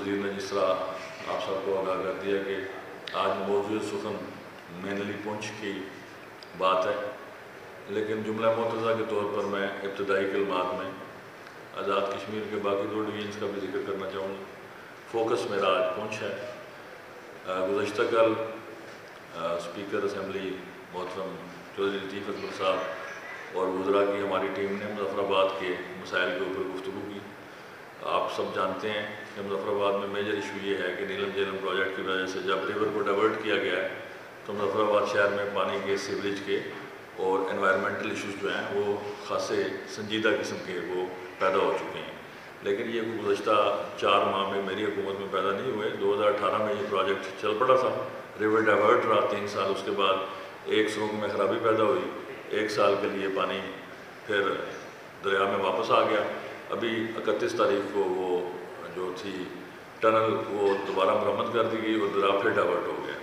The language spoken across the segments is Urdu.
وزیر نے جس طرح آپ سب کو آگاہ کر دیا کہ آج موضوع سخن مینلی پونچھ کی بات ہے، لیکن جملہ متضی کے طور پر میں ابتدائی کلمات میں آزاد کشمیر کے باقی 2 ڈویژنس کا بھی ذکر کرنا چاہوں گا۔ فوکس میرا آج پونچھ ہے۔ گزشتہ کل اسپیکر اسمبلی محترم چودھری لطیف اکبر صاحب اور وزراء کی ہماری ٹیم نے مظفر آباد کے مسائل کے اوپر گفتگو کی۔ آپ سب جانتے ہیں کہ مظفر آباد میں میجر ایشو یہ ہے کہ نیلم جیلم پروجیکٹ کی وجہ سے جب ریور کو ڈائیورٹ کیا گیا ہے تو مظفر آباد شہر میں پانی کے سیوریج کے اور انوائرمنٹل ایشوز جو ہیں وہ خاصے سنجیدہ قسم کے وہ پیدا ہو چکے ہیں، لیکن یہ گزشتہ 4 ماہ میں میری حکومت میں پیدا نہیں ہوئے۔ 2018 میں یہ پروجیکٹ چل پڑا تھا، ریور ڈائیورٹ رہا 3 سال، اس کے بعد ایک سرنگ میں خرابی پیدا ہوئی، 1 سال کے لیے پانی پھر دریا میں واپس آ گیا۔ ابھی 31 تاریخ کو وہ جو تھی ٹنل وہ دوبارہ مرمت کر دی گئی اور دریا پھر ڈائیورٹ ہو گیا۔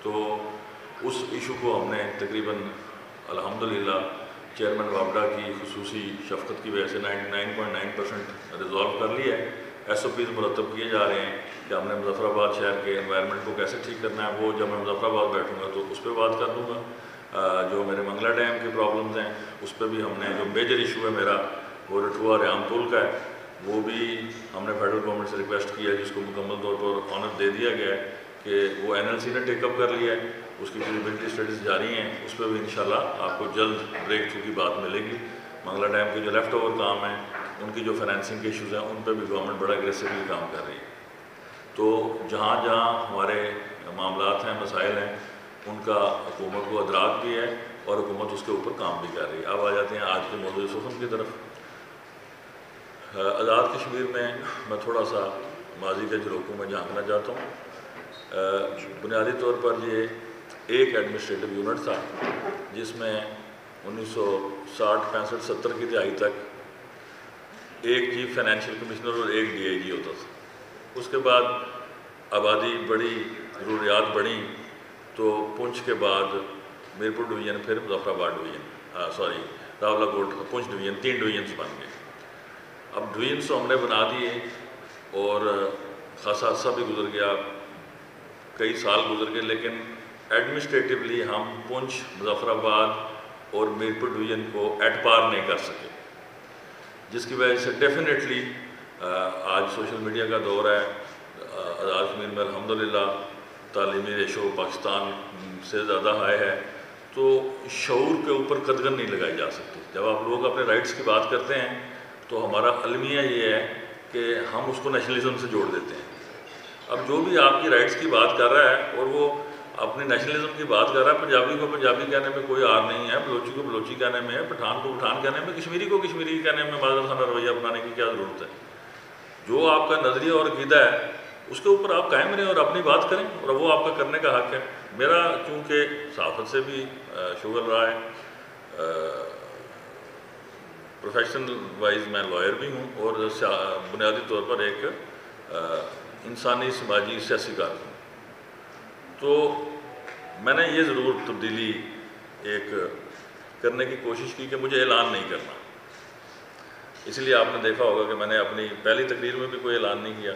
تو اس ایشو کو ہم نے تقریباً الحمدللہ چیئرمین وابڈا کی خصوصی شفقت کی وجہ سے 99.9% ریزالو کر لیا ہے۔ ایس او پیز مرتب کیے جا رہے ہیں کہ ہم نے مظفر آباد شہر کے انوائرمنٹ کو کیسے ٹھیک کرنا ہے، وہ جب میں مظفر آباد بیٹھوں گا تو اس پہ بات کر دوں گا۔ جو میرے منگلا ڈیم کی پرابلمز ہیں اس پہ بھی ہم نے، جو میجر ایشو ہے میرا وہ رٹھوا ریام پول کا ہے، وہ بھی ہم نے فیڈرل گورنمنٹ سے ریکویسٹ کیا ہے جس کو مکمل طور پر آنر دے دیا گیا ہے کہ وہ NLC نے ٹیک اپ کر لیا ہے، اس کی فیزیبلٹی اسٹڈیز جاری ہیں، اس پہ بھی انشاءاللہ آپ کو جلد بریک تھرو کی بات ملے گی۔ منگلا ڈیم کے جو لیفٹ اوور کام ہیں ان کی جو فائنینسنگ کے ایشوز ہیں ان پہ بھی گورنمنٹ بڑا اگریسولی کام کر رہی ہے۔ تو جہاں جہاں ہمارے معاملات ہیں، مسائل ہیں، ان کا حکومت کو ادراک بھی ہے اور حکومت اس کے اوپر کام بھی کر رہی ہے۔ اب آ جاتے ہیں آج کے موضوع سخن کی طرف۔ آزاد کشمیر میں تھوڑا سا ماضی کے جھروکوں میں جھانکنا چاہتا ہوں۔ بنیادی طور پر یہ ایک ایڈمنسٹریٹو یونٹ تھا جس میں 1960 65 70 کی دہائی تک ایک چیف فائنینشیل کمشنر اور ایک DIG ہوتا تھا۔ اس کے بعد آبادی بڑی، ضروریات بڑھیں تو پونچھ کے بعد میرپور ڈویژن، پھر مظفر آباد ڈویژن، راولا کوٹ پونچھ ڈویژن، 3 ڈویژنس بن گئے۔ اب ڈویژنس تو ہم نے بنا دیے اور خاصا عرصہ بھی گزر گیا، کئی سال گزر گئے، لیکن ایڈمنسٹریٹیولی ہم پونچھ، مظفر آباد اور میرپور ڈویژن کو ایٹ پار نہیں کر سکے، جس کی وجہ سے ڈیفینیٹلی آج سوشل میڈیا کا دور ہے۔ آزاد کشمیر میں الحمدللہ تعلیمی ریشو پاکستان سے زیادہ ہائی ہے، تو شعور کے اوپر قدغن نہیں لگائی جا سکتی۔ جب آپ لوگ اپنے رائٹس کی بات کرتے ہیں تو ہمارا المیہ یہ ہے کہ ہم اس کو نیشنلزم سے جوڑ دیتے ہیں۔ اب جو بھی آپ کی رائٹس کی بات کر رہا ہے اور وہ اپنے نیشنلزم کی بات کر رہا ہے، پنجابی کو پنجابی کہنے میں کوئی آر نہیں ہے، بلوچی کو بلوچی کہنے میں ہے، پٹھان کو پٹھان کہنے میں، کشمیری کو کشمیری کہنے میں معذرت خانہ رویہ اپنانے کی کیا ضرورت ہے؟ جو آپ کا نظریہ اور عقیدہ ہے اس کے اوپر آپ قائم رہیں اور اپنی بات کریں، اور وہ آپ کا کرنے کا حق ہے۔ میرا چونکہ صحافت سے بھی شغل رہا ہے، پروفیشنل وائز میں لائر بھی ہوں اور بنیادی طور پر ایک انسانی سماجی سیاسی کارکن ہوں، تو میں نے یہ ضرور تبدیلی ایک کرنے کی کوشش کی کہ مجھے اعلان نہیں کرنا۔ اس لیے آپ نے دیکھا ہوگا کہ میں نے اپنی پہلی تقریر میں بھی کوئی اعلان نہیں کیا،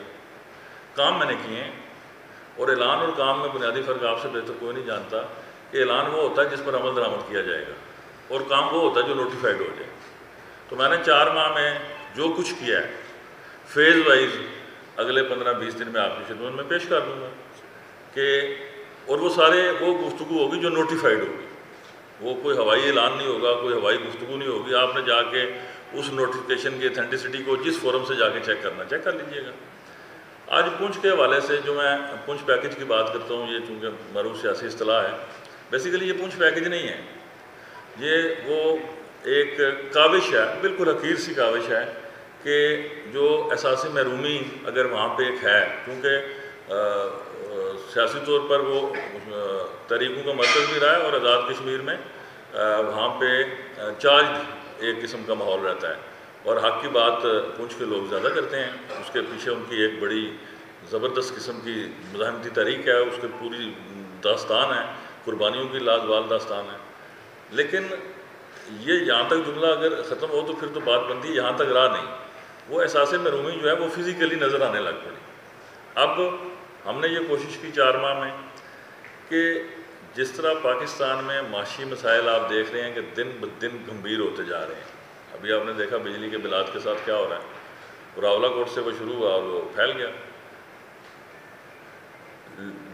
کام میں نے کیے ہیں، اور اعلان اور کام میں بنیادی فرق آپ سے بہتر کوئی نہیں جانتا کہ اعلان وہ ہوتا ہے جس پر عمل درآمد کیا جائے گا، اور کام وہ ہوتا ہے جو نوٹیفائڈ ہو جائے۔ تو میں نے 4 ماہ میں جو کچھ کیا ہے فیز وائز اگلے 15-20 دن میں آپ کی خدمت میں پیش کر دوں گا کہ، اور وہ سارے وہ گفتگو ہوگی جو نوٹیفائڈ ہوگی، وہ کوئی ہوائی اعلان نہیں ہوگا، کوئی ہوائی گفتگو نہیں ہوگی۔ آپ نے جا کے اس نوٹیفیکیشن کی اتھینٹسٹی کو جس فورم سے جا کے چیک کرنا چیک کر لیجئے گا۔ آج پونچھ کے حوالے سے جو میں پونچھ پیکج کی بات کرتا ہوں، یہ چونکہ معروف سیاسی اصطلاح ہے، بیسیکلی یہ پونچھ پیکج نہیں ہے، یہ وہ ایک کاوش ہے، بالکل حقیر سی کاوش ہے کہ جو احساس محرومی اگر وہاں پہ ایک ہے، کیونکہ سیاسی طور پر وہ تحریکوں کا مرکز بھی رہا ہے، اور آزاد کشمیر میں وہاں پہ چارجڈ ایک قسم کا ماحول رہتا ہے، اور حق کی بات پونچھ کے لوگ زیادہ کرتے ہیں۔ اس کے پیچھے ان کی ایک بڑی زبردست قسم کی مزاحمتی تحریک ہے، اس کی پوری داستان ہے، قربانیوں کی لازوال داستان ہے۔ لیکن یہ یہاں تک جملہ اگر ختم ہو تو پھر تو بات بنتی ہے، یہاں تک راہ نہیں۔ وہ احساس محرومی جو ہے وہ فزیکلی نظر آنے لگ پڑی۔ اب ہم نے یہ کوشش کی 4 ماہ میں کہ جس طرح پاکستان میں معاشی مسائل آپ دیکھ رہے ہیں کہ دن بدن گمبھیر ہوتے جا رہے ہیں. ابھی آپ نے دیکھا بجلی کے بلات کے ساتھ کیا ہو رہا ہے. راولہ کوٹ سے وہ شروع ہوا اور وہ پھیل گیا.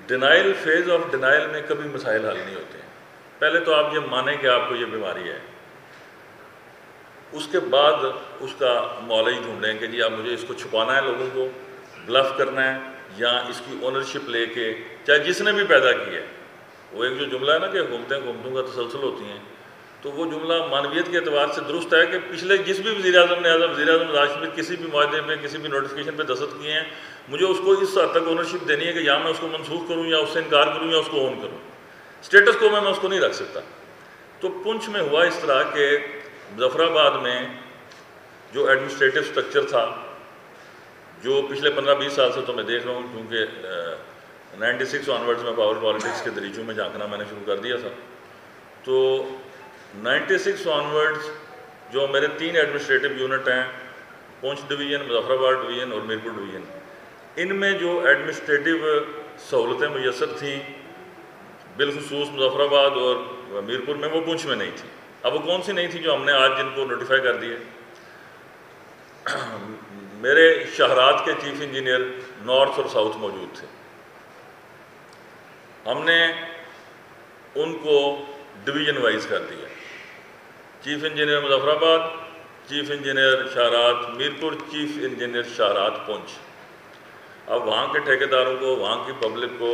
ڈینائل، فیز آف ڈینائل میں کبھی مسائل حل نہیں ہوتے ہیں. پہلے تو آپ یہ مانیں کہ آپ کو یہ بیماری ہے، اس کے بعد اس کا معالج ڈھونڈیں کہ جی آپ مجھے اس کو چھپانا ہے، لوگوں کو بلف کرنا ہے، یا اس کی اونرشپ لے کے، چاہے جس نے بھی پیدا کی ہے. وہ ایک جو جملہ ہے نا کہ حکومتوں کا تسلسل ہوتی ہیں، تو وہ جملہ معنویت کے اعتبار سے درست ہے کہ پچھلے جس بھی وزیر اعظم نے وزیر اعظم نواز شریف کسی بھی معاہدے پہ، کسی بھی نوٹیفکیشن پہ دستخط کیے ہیں، مجھے اس کو اس حد تک اونرشپ دینی ہے کہ یا میں اس کو منسوخ کروں یا اس سے انکار کروں یا اس کو اون کروں. اسٹیٹس کو میں اس کو نہیں رکھ سکتا. تو پنچ میں ہوا اس طرح کہ مظفر آباد میں جو ایڈمنسٹریٹو سٹرکچر تھا، جو پچھلے 15-20 سال سے تو میں دیکھ رہا ہوں، کیونکہ 96 آنورڈز میں پاور پالیٹکس کے دریچوں میں جھانکنا میں نے شروع کر دیا تھا. تو 96 آنورڈز جو میرے 3 ایڈمنسٹریٹو یونٹ ہیں، پونچھ ڈویژن، مظفر آباد ڈویژن اور میرپور ڈویژن، ان میں جو ایڈمنسٹریٹو سہولتیں میسر تھیں بالخصوص مظفر آباد اور میرپور میں، وہ پونچھ میں نہیں تھی. اب وہ کون سی نہیں تھی جو ہم نے آج جن کو نوٹیفائی کر دیے؟ میرے شہرات کے چیف انجینئر نارتھ اور ساؤتھ موجود تھے. ہم نے ان کو ڈویژن وائز کر دیا. Chief engineer Muzaffarabad, chief engineer شہرات میرپور، چیف انجینئر شہرات پونچھ. اب وہاں کے ٹھیکیداروں کو، وہاں کی پبلک کو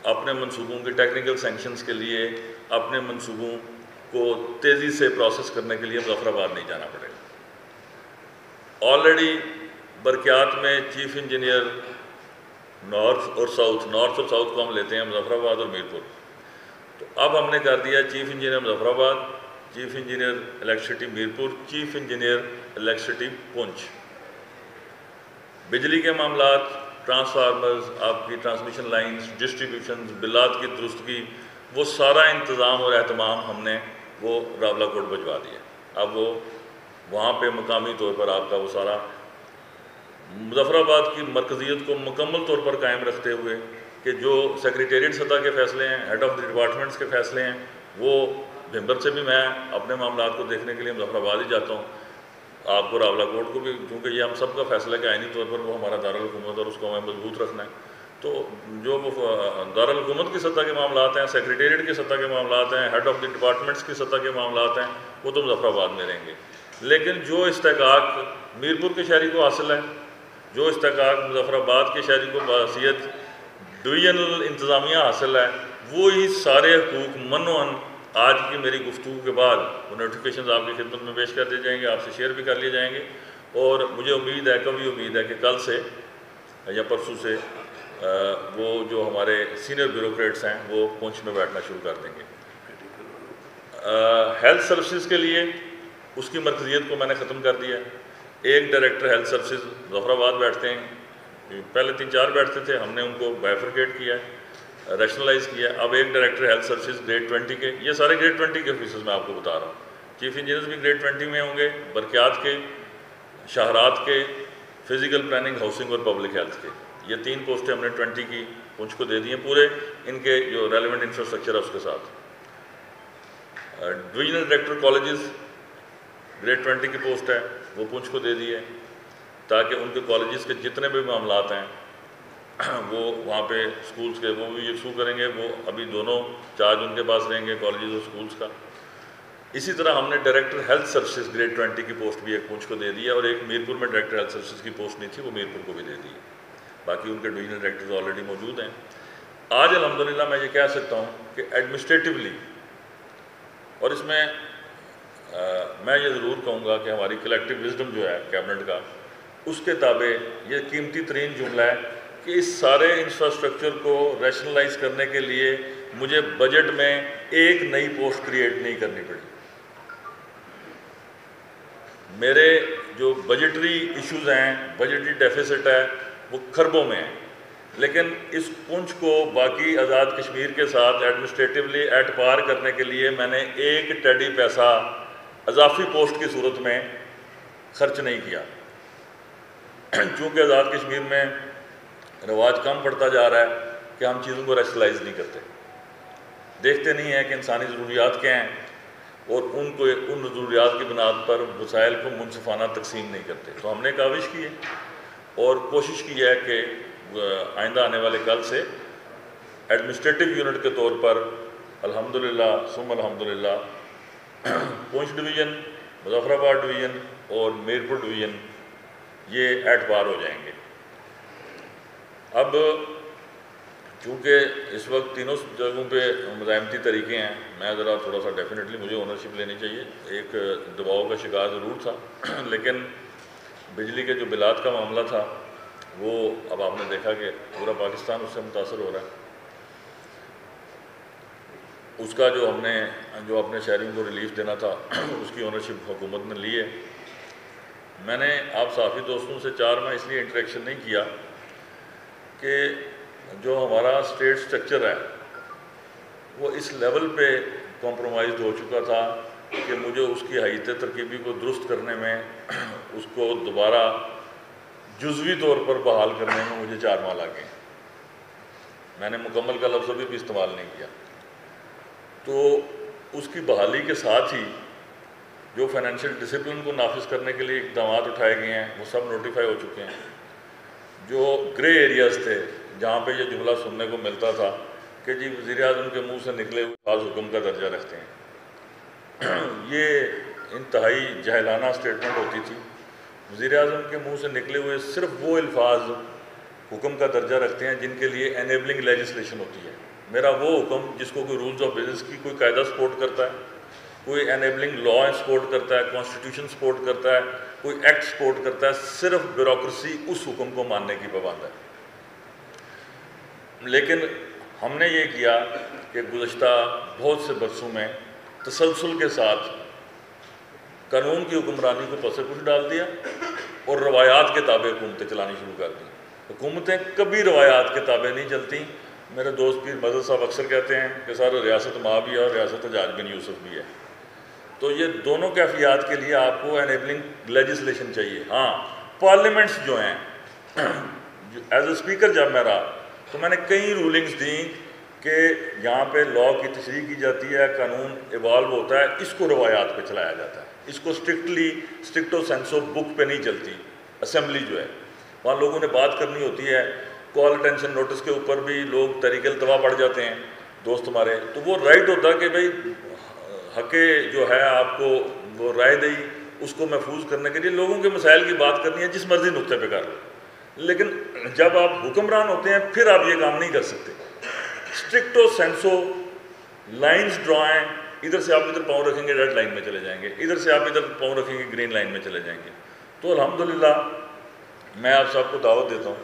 اپنے منصوبوں کے ٹیکنیکل سینکشنز کے لیے، اپنے منصوبوں کو تیزی سے پروسیس کرنے کے لیے مظفر آباد نہیں جانا پڑے گا. آلریڈی برقیات میں چیف انجینئر نارتھ اور ساؤتھ کو ہم لیتے ہیں مظفر آباد اور میرپور. تو اب ہم نے کر دیا chief engineer Muzaffarabad, chief engineer electricity Mirpur, chief engineer electricity Poonch. بجلی کے معاملات، ٹرانسفارمرز، آپ کی ٹرانسمیشن لائنز، ڈسٹریبیوشنز، بلات کی درستگی، وہ سارا انتظام اور اہتمام ہم نے وہ راولہ کوٹ بھجوا دیا. اب وہ وہاں پہ مقامی طور پر آپ کا وہ سارا مظفر آباد کی مرکزیت کو مکمل طور پر قائم رکھتے ہوئے کہ جو سیکریٹریٹ سطح کے فیصلے ہیں، ہیڈ آف دی ڈپارٹمنٹس کے فیصلے ہیں، وہ بھمبر سے بھی میں اپنے معاملات کو دیکھنے کے لیے مظفر آباد ہی جاتا ہوں. آپ کو راولہ کوٹ کو بھی، کیونکہ یہ ہم سب کا فیصلہ کہ آئینی طور پر وہ ہمارا دارالحکومت اور اس کو ہمیں مضبوط رکھنا ہے. تو جو دارالحکومت کی سطح کے معاملات ہیں، سیکریٹریٹ کی سطح کے معاملات ہیں، ہیڈ آف دی ڈپارٹمنٹس کی سطح کے معاملات ہیں، وہ تو مظفر آباد میں رہیں گے. لیکن جو استحقاق میرپور کے شہری کو حاصل ہے، جو استحقاق مظفر آباد کے شہری کو بحیثیت ڈویژنل انتظامیہ حاصل ہے، وہی سارے حقوق منوعاً آج کی میری گفتگو کے بعد وہ نوٹیفکیشنز آپ کی خدمت میں پیش کر دیے جائیں گے، آپ سے شیئر بھی کر لیے جائیں گے. اور مجھے امید ہے، کبھی امید ہے کہ کل سے یا پرسوں سے وہ جو ہمارے سینئر بیوروکریٹس ہیں وہ پونچھ میں بیٹھنا شروع کر دیں گے. ہیلتھ سروسز کے لیے اس کی مرکزیت کو میں نے ختم کر دیا. ایک ڈائریکٹر ہیلتھ سروسز مظفر آباد بیٹھتے ہیں، پہلے 3-4 بیٹھتے تھے، ہم نے ان کو بائفرکیٹ کیا ہے، ریشنلائز کیا ہے. اب ایک ڈائریکٹر ہیلتھ سروسز گریڈ 20 کے، یہ سارے گریڈ 20 کے آفیسز میں آپ کو بتا رہا ہوں. چیف انجینئرز بھی گریڈ 20 میں ہوں گے، برقیات کے، شہرات کے، فزیکل پلاننگ، ہاؤسنگ اور پبلک ہیلتھ کے. یہ 3 پوسٹیں ہم نے 20 کی پونچھ کو دے دی ہیں، پورے ان کے جو ریلیونٹ انفراسٹرکچر ہے اس کے ساتھ. ڈویژنل ڈائریکٹر کالجز گریڈ 20 کی پوسٹ ہے، وہ پونچھ کو دے دی ہے، تاکہ ان کے کالجز کے جتنے بھی معاملات ہیں وہ وہاں پہ سکولز کے وہ بھی یکسو کریں گے. وہ ابھی دونوں چارج ان کے پاس رہیں گے، کالجز اور سکولز کا. اسی طرح ہم نے ڈائریکٹر ہیلتھ سروسز گریڈ 20 کی پوسٹ بھی ایک پونچھ کو دے دی ہے، اور ایک میرپور میں ڈائریکٹر ہیلتھ سروسز کی پوسٹ نہیں تھی، وہ میرپور کو بھی دے دی ہے. باقی ان کے ڈویژنل ڈائریکٹرز آلریڈی موجود ہیں. آج الحمدللہ میں یہ کہہ سکتا ہوں کہ ایڈمنسٹریٹولی، اور اس میں میں یہ ضرور کہوں گا کہ ہماری کلیکٹیو وزڈم جو ہے کیبنٹ کا، اس کے تابع یہ قیمتی ترین جملہ ہے کہ اس سارے انفراسٹرکچر کو ریشنلائز کرنے کے لیے مجھے بجٹ میں ایک نئی پوسٹ کریٹ نہیں کرنی پڑی. میرے جو بجٹری ایشوز ہیں، بجٹری ڈیفیسٹ ہے، وہ کھربوں میں ہیں. لیکن اس پونچھ کو باقی آزاد کشمیر کے ساتھ ایڈمنسٹریٹولی ایٹ پار کرنے کے لیے میں نے ایک ٹیڈی پیسہ اضافی پوسٹ کی صورت میں خرچ نہیں کیا. چونکہ آزاد کشمیر میں رواج کم پڑتا جا رہا ہے کہ ہم چیزوں کو ریشنلائز نہیں کرتے، دیکھتے نہیں ہیں کہ انسانی ضروریات کیا ہیں، اور ان ضروریات کی بنیاد پر وسائل کو منصفانہ تقسیم نہیں کرتے۔ تو ہم نے کاوش کی ہے اور کوشش کی ہے کہ آئندہ آنے والے کل سے ایڈمنسٹریٹو یونٹ کے طور پر الحمدللہ ثم الحمدللہ پونچھ ڈویژن، مظفر آباد ڈویژن اور میرپور ڈویژن یہ اعتبار ہو جائیں گے۔ اب چونکہ اس وقت تینوں جگہوں پہ مزاحمتی طریقے ہیں، میں ذرا تھوڑا سا ڈیفینیٹلی مجھے اونرشپ لینی چاہیے، ایک دباؤ کا شکار ضرور تھا لیکن بجلی کے جو بلات کا معاملہ تھا وہ اب آپ نے دیکھا کہ پورا پاکستان اس سے متاثر ہو رہا ہے۔ اس کا جو ہم نے جو اپنے شہریوں کو ریلیف دینا تھا اس کی اونرشپ حکومت نے لی ہے۔ میں نے آپ صحافی دوستوں سے 4 ماہ اس لیے انٹریکشن نہیں کیا کہ جو ہمارا اسٹیٹ سٹرکچر ہے وہ اس لیول پہ کمپرومائزڈ ہو چکا تھا کہ مجھے اس کی حیثیت ترکیبی کو درست کرنے میں، اس کو دوبارہ جزوی طور پر بحال کرنے میں مجھے 4 ماہ لگے۔ میں نے مکمل کا لفظ ابھی بھی استعمال نہیں کیا۔ تو اس کی بحالی کے ساتھ ہی جو فائنینشیل ڈسپلن کو نافذ کرنے کے لیے اقدامات اٹھائے گئے ہیں وہ سب نوٹیفائی ہو چکے ہیں۔ جو گرے ایریاز تھے جہاں پہ یہ جملہ سننے کو ملتا تھا کہ جی وزیر اعظم کے منہ سے نکلے ہوئے خاص حکم کا درجہ رکھتے ہیں، یہ انتہائی جاہلانہ سٹیٹمنٹ ہوتی تھی۔ وزیر اعظم کے منہ سے نکلے ہوئے صرف وہ الفاظ حکم کا درجہ رکھتے ہیں جن کے لیے انیبلنگ لیجسلیشن ہوتی ہے۔ میرا وہ حکم جس کو کوئی رولز آف بزنس کی کوئی قاعدہ سپورٹ کرتا ہے، کوئی انیبلنگ لا سپورٹ کرتا ہے، کانسٹیٹیوشن سپورٹ کرتا ہے، کوئی ایکٹ سپورٹ کرتا ہے، صرف بیوروکریسی اس حکم کو ماننے کی پابند ہے۔ لیکن ہم نے یہ کیا کہ گزشتہ بہت سے برسوں میں تسلسل کے ساتھ قانون کی حکمرانی کو پس پش ڈال دیا اور روایات کے تابع حکومتیں چلانی شروع کر دیں۔ حکومتیں کبھی روایات کے تابع نہیں چلتیں۔ میرے دوست پیر مدد صاحب اکثر کہتے ہیں کہ سر ریاست ماں بھی ہے اور ریاست حجاج بن یوسف بھی ہے۔ تو یہ دونوں کیفیات کے لیے آپ کو انیبلنگ لیجسلیشن چاہیے۔ ہاں پارلیمنٹس جو ہیں، ایز اے اسپیکر جب میں رہا تو میں نے کئی رولنگز دیں کہ یہاں پہ لا کی تشریح کی جاتی ہے، قانون ایوالو ہوتا ہے، اس کو روایات پہ چلایا جاتا ہے، اس کو اسٹرکٹو سینسو بک پہ نہیں چلتی۔ اسمبلی جو ہے وہاں لوگوں نے بات کرنی ہوتی ہے، کال اٹینشن نوٹس کے اوپر بھی لوگ تحریک التوا پڑھ جاتے ہیں دوست ہمارے، تو وہ رائٹ ہوتا ہے کہ بھائی حق جو ہے آپ کو وہ رائے دہی اس کو محفوظ کرنے کے لیے لوگوں کے مسائل کی بات کرنی ہے، جس مرضی نقطے پہ کر لو۔ لیکن جب آپ حکمران ہوتے ہیں پھر آپ یہ کام نہیں کر سکتے۔ اسٹرکٹو سینسو لائنز ڈرائیں، ادھر سے آپ ادھر پاؤں رکھیں گے ریڈ لائن میں چلے جائیں گے، ادھر سے آپ ادھر پاؤں رکھیں گے گرین لائن میں چلے جائیں گے۔ تو الحمدللہ میں آپ سب کو دعوت دیتا ہوں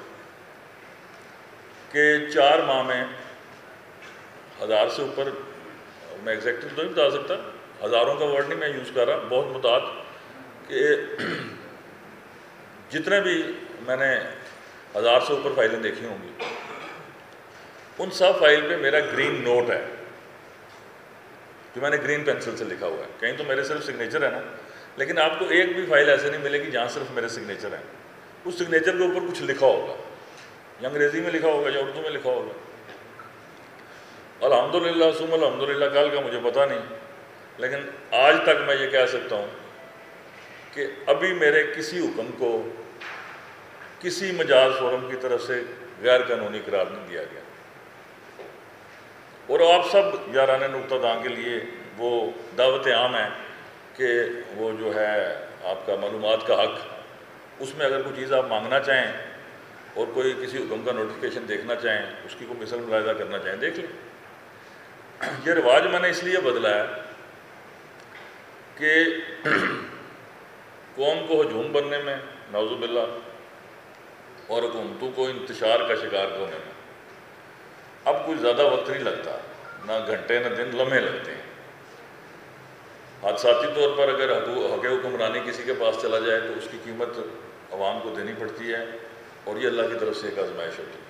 کہ 4 ماہ میں 1000 سے اوپر، میں ایگزیکٹلی تو نہیں بتا سکتا، ہزاروں کا ورڈ نہیں میں یوز کر رہا، بہت متعدد، کہ جتنے بھی میں نے 1000 سے اوپر فائلیں دیکھی ہوں گی ان سب فائل پہ میرا گرین نوٹ ہے جو میں نے گرین پینسل سے لکھا ہوا ہے۔ کہیں تو میرے صرف سگنیچر ہے نا، لیکن آپ کو ایک بھی فائل ایسے نہیں ملے گی جہاں صرف میرے سگنیچر ہیں۔ اس سگنیچر کے اوپر کچھ لکھا ہوگا، یا انگریزی میں لکھا ہوگا یا اردو میں لکھا ہوگا۔ الحمدللہ ثم الحمدللہ کل کا مجھے پتہ نہیں، لیکن آج تک میں یہ کہہ سکتا ہوں کہ ابھی میرے کسی حکم کو کسی مجاز فورم کی طرف سے غیر قانونی قرار نہیں دیا گیا۔ اور آپ سب یارانہ نقطہ داں کے لیے وہ دعوت عام ہے کہ وہ جو ہے آپ کا معلومات کا حق، اس میں اگر کوئی چیز آپ مانگنا چاہیں اور کوئی کسی حکم کا نوٹیفیکیشن دیکھنا چاہیں، اس کی کوئی مثل ملاحظہ کرنا چاہیں، دیکھ لیں۔ یہ رواج میں نے اس لیے بدلا ہے کہ قوم کو ہجوم بننے میں نعوذ باللہ اور حکومتوں کو انتشار کا شکار ہونے میں اب کوئی زیادہ وقت نہیں لگتا، نہ گھنٹے نہ دن، لمحے لگتے ہیں۔ حادثاتی طور پر اگر حق حکمرانی کسی کے پاس چلا جائے تو اس کی قیمت عوام کو دینی پڑتی ہے، اور یہ اللہ کی طرف سے ایک آزمائش ہوتی ہے۔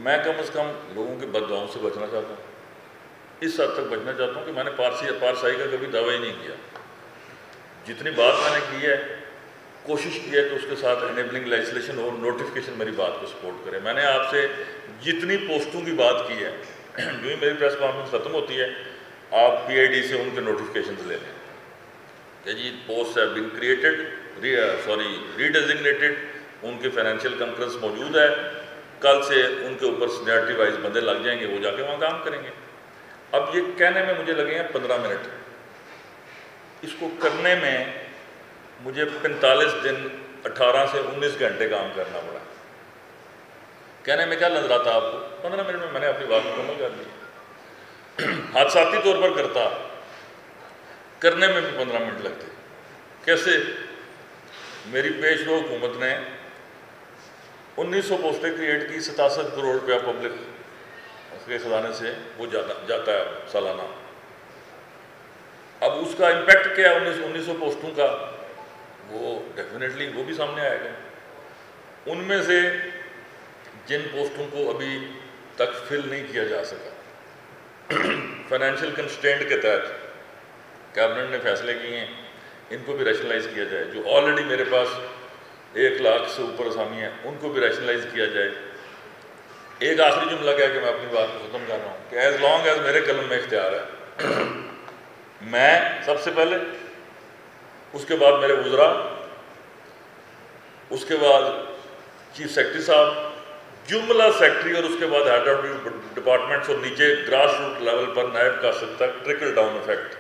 میں کم از کم لوگوں کی بد دعاؤں سے بچنا چاہتا ہوں، اس حد تک بچنا چاہتا ہوں کہ میں نے پارسائی کا کبھی دعویٰ ہی نہیں کیا۔ جتنی بات میں نے کی ہے کوشش کی ہے کہ اس کے ساتھ انیبلنگ لیجسلیشن اور نوٹیفیکیشن میری بات کو سپورٹ کرے. میں نے آپ سے جتنی پوسٹوں کی بات کی ہے جو ہی میری پریس کانفرنس ختم ہوتی ہے آپ پی آئی ڈی سے ان کے نوٹیفیکیشنز لے لیں کہ جی post have been created redesignated, ان کے فائنینشیل کنکرنس موجود ہے, کل سے ان کے اوپر سینیارٹی وائز بندے لگ جائیں گے, وہ جا کے وہاں کام کریں گے. اب یہ کہنے میں مجھے لگے ہیں 15 منٹ, اس کو کرنے میں مجھے 45 دن 18 سے 19 گھنٹے کام کرنا پڑا. کہنے میں کیا نظر آتا آپ کو, 15 منٹ میں نے اپنی بات مکمل کر لی. حادثاتی طور پر کرتا, کرنے میں بھی 15 منٹ لگتے. کیسے؟ میری پیش رو حکومت نے 1900 پوسٹیں کریٹ کی, 67 کروڑ روپیہ پبلک کے خزانے سے وہ جاتا ہے سالانہ. اب اس کا امپیکٹ کیا ہے 1900 پوسٹوں کا, وہ ڈیفینیٹلی وہ بھی سامنے آئے گا. ان میں سے جن پوسٹوں کو ابھی تک فل نہیں کیا جا سکا فائنینشیل کنسٹرینٹ کے تحت کیبنٹ نے فیصلے کیے ہیں, ان کو بھی ریشنلائز کیا جائے. جو آلریڈی میرے پاس 1 لاکھ سے اوپر اسامی ہیں ان کو بھی ریشنلائز کیا جائے. ایک آخری جملہ کیا کہ میں اپنی بات کو ختم کر رہا ہوں کہ ایز لانگ ایز میرے قلم میں اختیار ہے میں سب سے پہلے, اس کے بعد میرے وزراء, اس کے بعد چیف سیکرٹری صاحب, جملہ سیکرٹری, اور اس کے بعد ہیڈ آف ڈپارٹمنٹس, اور نیچے گراس روٹ لیول پر نائب قاصد تک ٹرکل ڈاؤن افیکٹ.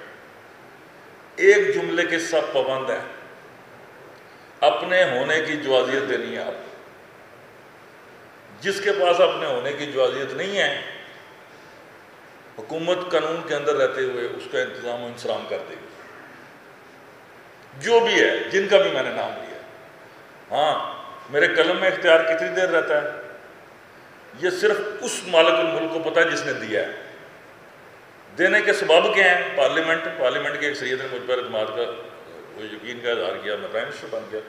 ایک جملے کے سب پابند ہیں. اپنے ہونے کی جوازیت دینی ہے آپ کو. جس کے پاس اپنے ہونے کی جوازیت نہیں ہے, حکومت قانون کے اندر رہتے ہوئے اس کا انتظام و انصرام کر دے گی. جو بھی ہے, جن کا بھی میں نے نام لیا. ہاں, میرے قلم میں اختیار کتنی دیر رہتا ہے یہ صرف اس مالک الملک کو پتہ ہے جس نے دیا ہے. دینے کے سبب کیا ہیں؟ پارلیمنٹ کی اکثریت نے مجھ پر اعتماد کا وہ یقین کا اظہار کیا, میں پرائم منسٹر بن گیا.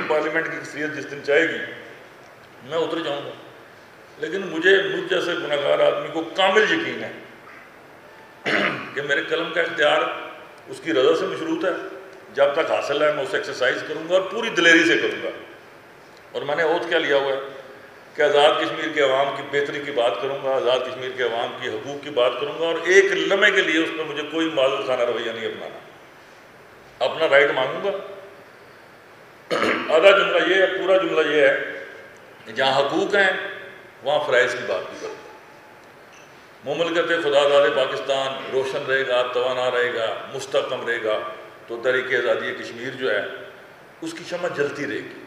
پارلیمنٹ کی اکثریت جس دن چاہے گی میں اتر جاؤں گا. لیکن مجھ جیسے گناہگار آدمی کو کامل یقین ہے کہ میرے قلم کا اختیار اس کی رضا سے مشروط ہے. جب تک حاصل ہے میں اسے ایکسرسائز کروں گا اور پوری دلیری سے کروں گا. اور میں نے عہد کیا لیا ہوا ہے کہ آزاد کشمیر کے عوام کی بہتری کی بات کروں گا, آزاد کشمیر کے عوام کی حقوق کی بات کروں گا, اور ایک لمحے کے لیے اس میں مجھے کوئی معذور خانہ رویہ نہیں اپنانا. اپنا رائٹ مانگوں گا. آدھا جملہ یہ ہے, پورا جملہ یہ ہے کہ جہاں حقوق ہیں وہاں فرائض کی بات بھی کروں گا. مملکت خدا داد پاکستان روشن رہے گا, توانا رہے گا, مستحکم رہے گا, تو تحریک آزادی کشمیر جو ہے اس کی شمع جلتی رہے گی.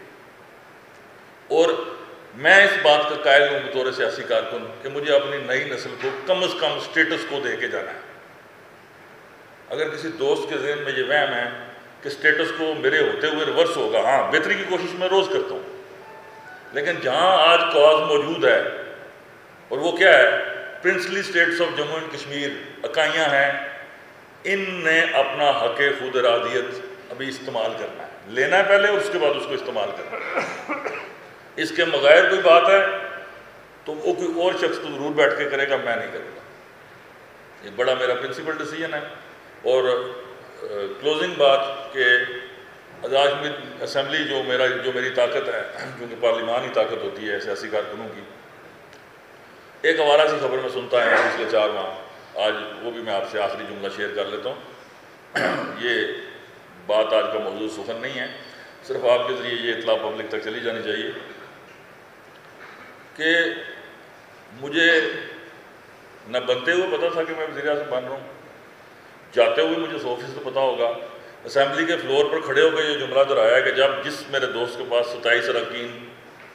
اور میں اس بات کا قائل ہوں بطور سیاسی کارکن کہ مجھے اپنی نئی نسل کو کم از کم سٹیٹس کو دے کے جانا ہے. اگر کسی دوست کے ذہن میں یہ وہم ہے کہ سٹیٹس کو میرے ہوتے ہوئے ریورس ہوگا, ہاں بہتری کی کوشش میں روز کرتا ہوں, لیکن جہاں آج کاز موجود ہے اور وہ کیا ہے, princely states of Jammu and Kashmir اکائیاں ہیں, ان نے اپنا حق خود ارادیت ابھی استعمال کرنا ہے. لینا ہے پہلے اور اس کے بعد اس کو استعمال کرنا ہے. اس کے بغیر کوئی بات ہے تو وہ کوئی اور شخص تو ضرور بیٹھ کے کرے گا, میں نہیں کروں گا. یہ بڑا میرا پرنسپل ڈیسیجن ہے. اور کلوزنگ بات کہ آزاد کشمیر اسمبلی جو میری طاقت ہے, کیونکہ پارلیمان ہی طاقت ہوتی ہے سیاسی کارکنوں کی. ایک حوالہ سی خبر میں سنتا ہے پچھلے 4 ماہ, آج وہ بھی میں آپ سے آخری جملہ شیئر کر لیتا ہوں. یہ بات آج کا موضوع سخن نہیں ہے, صرف آپ کے ذریعے یہ اطلاع پبلک تک چلی جانی چاہیے کہ مجھے نہ بنتے ہوئے پتہ تھا کہ میں وزیر اعظم بن رہا ہوں, جاتے ہوئے مجھے 100% پتہ ہوگا. اسمبلی کے فلور پر کھڑے ہو کے یہ جملہ دہرایا کہ جب جس میرے دوست کے پاس 27 اراکین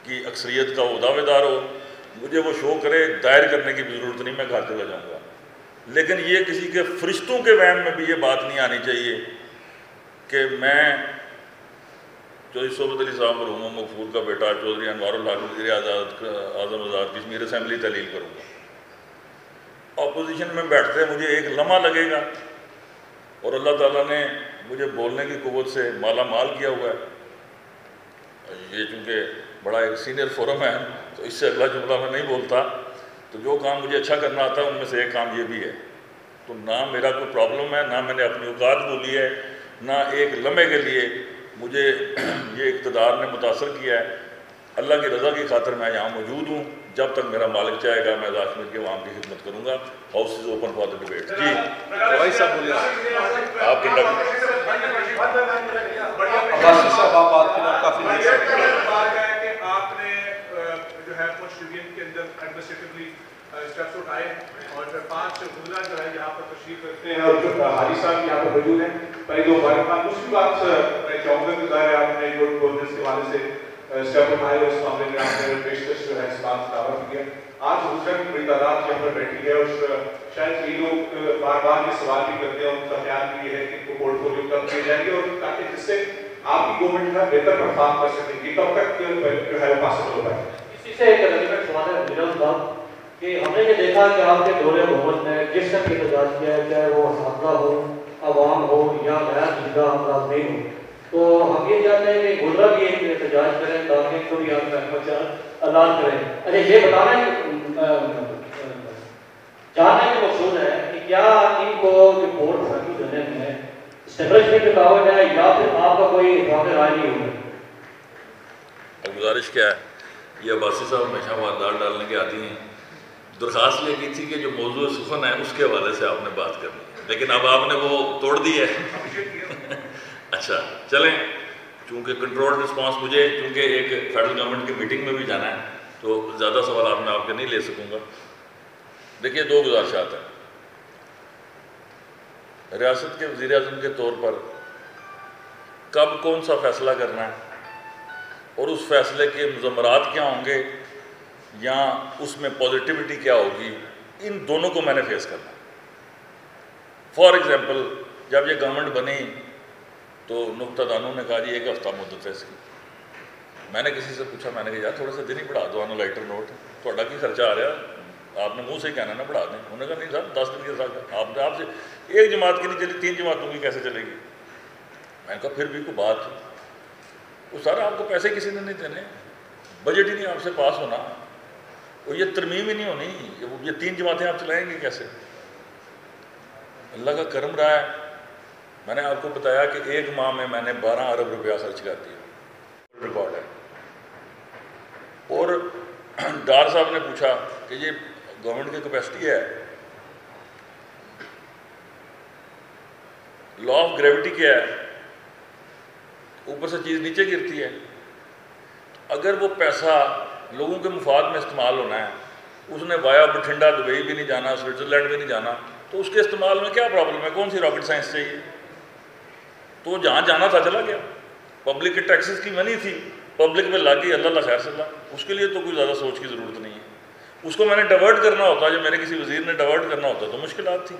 کی اکثریت کا وہ دعوے دار ہو, مجھے وہ شو کرے, دائر کرنے کی بھی ضرورت نہیں, میں گھر چلا جاؤں گا. لیکن یہ کسی کے فرشتوں کے وہم میں بھی یہ بات نہیں آنی چاہیے کہ میں چودھری صحبت علی صاحب مرحوم مغفور کا بیٹا چودھری انوار الحق وزیر اعظم آزاد کشمیر اسمبلی تحلیل کروں گا. اپوزیشن میں بیٹھتے مجھے ایک لمحہ لگے گا, اور اللہ تعالیٰ نے مجھے بولنے کی قوت سے مالا مال کیا ہوا ہے. یہ چونکہ بڑا ایک سینئر فورم ہے تو اس سے اگلا جملہ میں نہیں بولتا. تو جو کام مجھے اچھا کرنا آتا ہے ان میں سے ایک کام یہ بھی ہے. تو نہ میرا کوئی پرابلم ہے, نہ میں نے اپنی اوقات بولی ہے, نہ ایک لمحے کے لیے مجھے یہ اقتدار نے متاثر کیا ہے، اللہ کی رضا کی خاطر میں یہاں موجود ہوں، جب تک میرا مالک چاہے گا میں کشمیر کے عوام کی خدمت کروں گا۔ House is open for the debate. جی بھائی صاحب بولیے۔ آپ کی صاحب آپ بات کی کافی آپ نے جو ہے پنچ ڈویژن کے اندر ایڈمنسٹریٹولی اسٹیپس اٹھائے اور 5 وزراء جو ہے یہاں پر تشریف رکھتے ہیں اور جو حاجی صاحب یہاں پر موجود ہیں، پہلے دو مبارکباد۔ دوسری بات میں چاہوں گا کہ ظاہر ہے آپ نے گڈ گورننس کے حوالے سے اسٹیپ اٹھائے اور اس معاملے میں آپ نے پیشکش جو ہے اس بات سے دعوت کیا۔ آج حضرت کی بڑی تعداد یہاں پر بیٹھی ہے اور شاید یہ لوگ بار بار یہ سوال بھی کرتے ہیں، ان کا خیال بھی یہ ہے کہ ان کو پورٹ فولیو کب دیے جائیں گے اور تاکہ جس سے آپ کی گورنمنٹ کا بہتر پرفارم کر سکیں گے، کب تک جو ہے وہ پاسبل ہو پائے؟ اسی سے ایک ریلیونٹ سوال ہے میرا صاحب کہ ہم نے یہ دیکھا کہ آپ کے دور حکومت میں جس طرح کی احتجاج کیا ہے، چاہے وہ اساتذہ ہو، عوام ہو یا غیر زندہ ملازمین ہو، تو ہم یہ چاہتے ہیں کہ وزراء بھی ایک احتجاج کریں تاکہ ان کو بھی آپ کا اعلان کریں۔ اچھا یہ بتانا جاننے کا مقصود ہے کہ کیا ان کو رپورٹ فیصلہ دینے میں اسٹیبلشمنٹ رکاوٹ ہے یا پھر آپ کا کوئی اتفاق رائے نہیں ہوگا؟ گزارش کیا ہے، یہ عباسی صاحب ہمیشہ واردات ڈالنے کے عادی ہیں۔ درخواست یہ کی تھی کہ جو موضوع سخن ہے اس کے حوالے سے آپ نے بات کرنی ہے، لیکن اب آپ نے وہ توڑ دی ہے۔ اچھا چلیں، چونکہ کنٹرول رسپانس مجھے چونکہ ایک فیڈرل گورنمنٹ کی میٹنگ میں بھی جانا ہے تو زیادہ سوالات میں آپ کے نہیں لے سکوں گا۔ دیکھیے دو گزارشات ہیں۔ ریاست کے وزیر اعظم کے طور پر کب کون سا فیصلہ کرنا ہے اور اس فیصلے کے مضمرات کیا ہوں گے یا اس میں پازیٹیوٹی کیا ہوگی، ان دونوں کو میں نے فیس کرنا ہے۔ فار ایگزامپل جب یہ گورنمنٹ بنی تو نقطہ دانوں نے کہا جی 1 ہفتہ مدت ہے اس کی۔ میں نے کسی سے پوچھا، میں نے کہا یار تھوڑا سا دن ہی بڑھا دو، آنا لائٹر نوٹ تھوڑا کی خرچہ آ رہا، آپ نے منہ سے ہی کہنا نا بڑھا دیں۔ انہوں نے کہا نہیں صاحب 10 دن کے ساتھ آپ سے ایک جماعت کی نہیں چلی، 3 جماعتوں کی کیسے چلے گی؟ میں نے کہا پھر بھی کوئی بات، وہ سارا آپ کو پیسے کسی نے نہیں دینے، بجٹ ہی نہیں آپ سے پاس ہونا، وہ یہ ترمیم ہی نہیں ہونی، یہ 3 جماعتیں آپ چلائیں گے کیسے؟ اللہ کا کرم رہا ہے، میں نے آپ کو بتایا کہ 1 ماہ میں میں نے 12 ارب روپیہ خرچ کر دیا، ریکارڈ ہے۔ اور ڈار صاحب نے پوچھا کہ یہ گورنمنٹ کی کیپیسٹی ہے، لا آف گریوٹی کیا ہے، اوپر سے چیز نیچے گرتی ہے۔ اگر وہ پیسہ لوگوں کے مفاد میں استعمال ہونا ہے، اس نے وایا بٹھنڈا دبئی بھی نہیں جانا، سوئٹزرلینڈ بھی نہیں جانا، تو اس کے استعمال میں کیا پرابلم ہے؟ کون سی راکٹ سائنس چاہیے؟ تو جہاں جانا تھا چلا گیا، پبلک کے ٹیکسز کی منی تھی، پبلک میں لاگی، اللہ خیر سے اللہ، اس کے لیے تو کوئی زیادہ سوچ کی ضرورت نہیں ہے۔ اس کو میں نے ڈائیورٹ کرنا ہوتا، جو میرے کسی وزیر نے ڈائیورٹ کرنا ہوتا تو مشکلات تھی۔